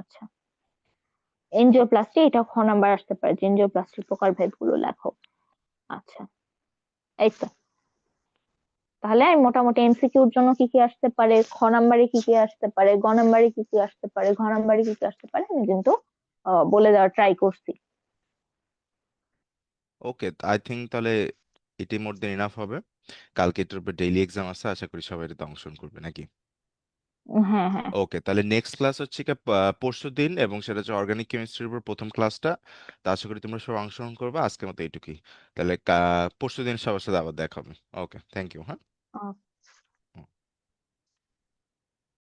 আচ্ছা, এনজিওপ্লাস্টি, এটা খ নাম্বার আসতে পারে, যে এনজিওপ্লাস্টির প্রকারভেদ গুলো লেখো। আচ্ছা, এই তো। তাহলে আমি মোটামুটি এমসিকিউর জন্য কি কি আসতে পারে, খ নাম্বারে কি কি আসতে পারে, গ নাম্বারে কি কি আসতে পারে, ঘ নাম্বারে কি কি আসতে পারে, আমি কিন্তু বলে দেওয়ার ট্রাই করছি। ওকে, আই থিঙ্ক তাহলে এটি মোর দেন ইনাফ হবে। কালকে এটার উপর ডেইলি এক্সাম আছে, আশা করি সবাই এটাতে অংশগ্রহণ করবে নাকি? হ্যাঁ, হ্যাঁ। ওকে, তাহলে নেক্সট ক্লাস হচ্ছে কি পরশু দিন, এবং সেটা হচ্ছে অর্গানিক কেমিস্ট্রির উপর প্রথম ক্লাসটা। তা আশা করি তোমরা সবাই অংশগ্রহণ করবে। আজকের মতো এইটুকুই। তাহলে পরশু দিন সবার সাথে আবার দেখা হবে। ওকে, থ্যাংক ইউ, হ্যাঁ।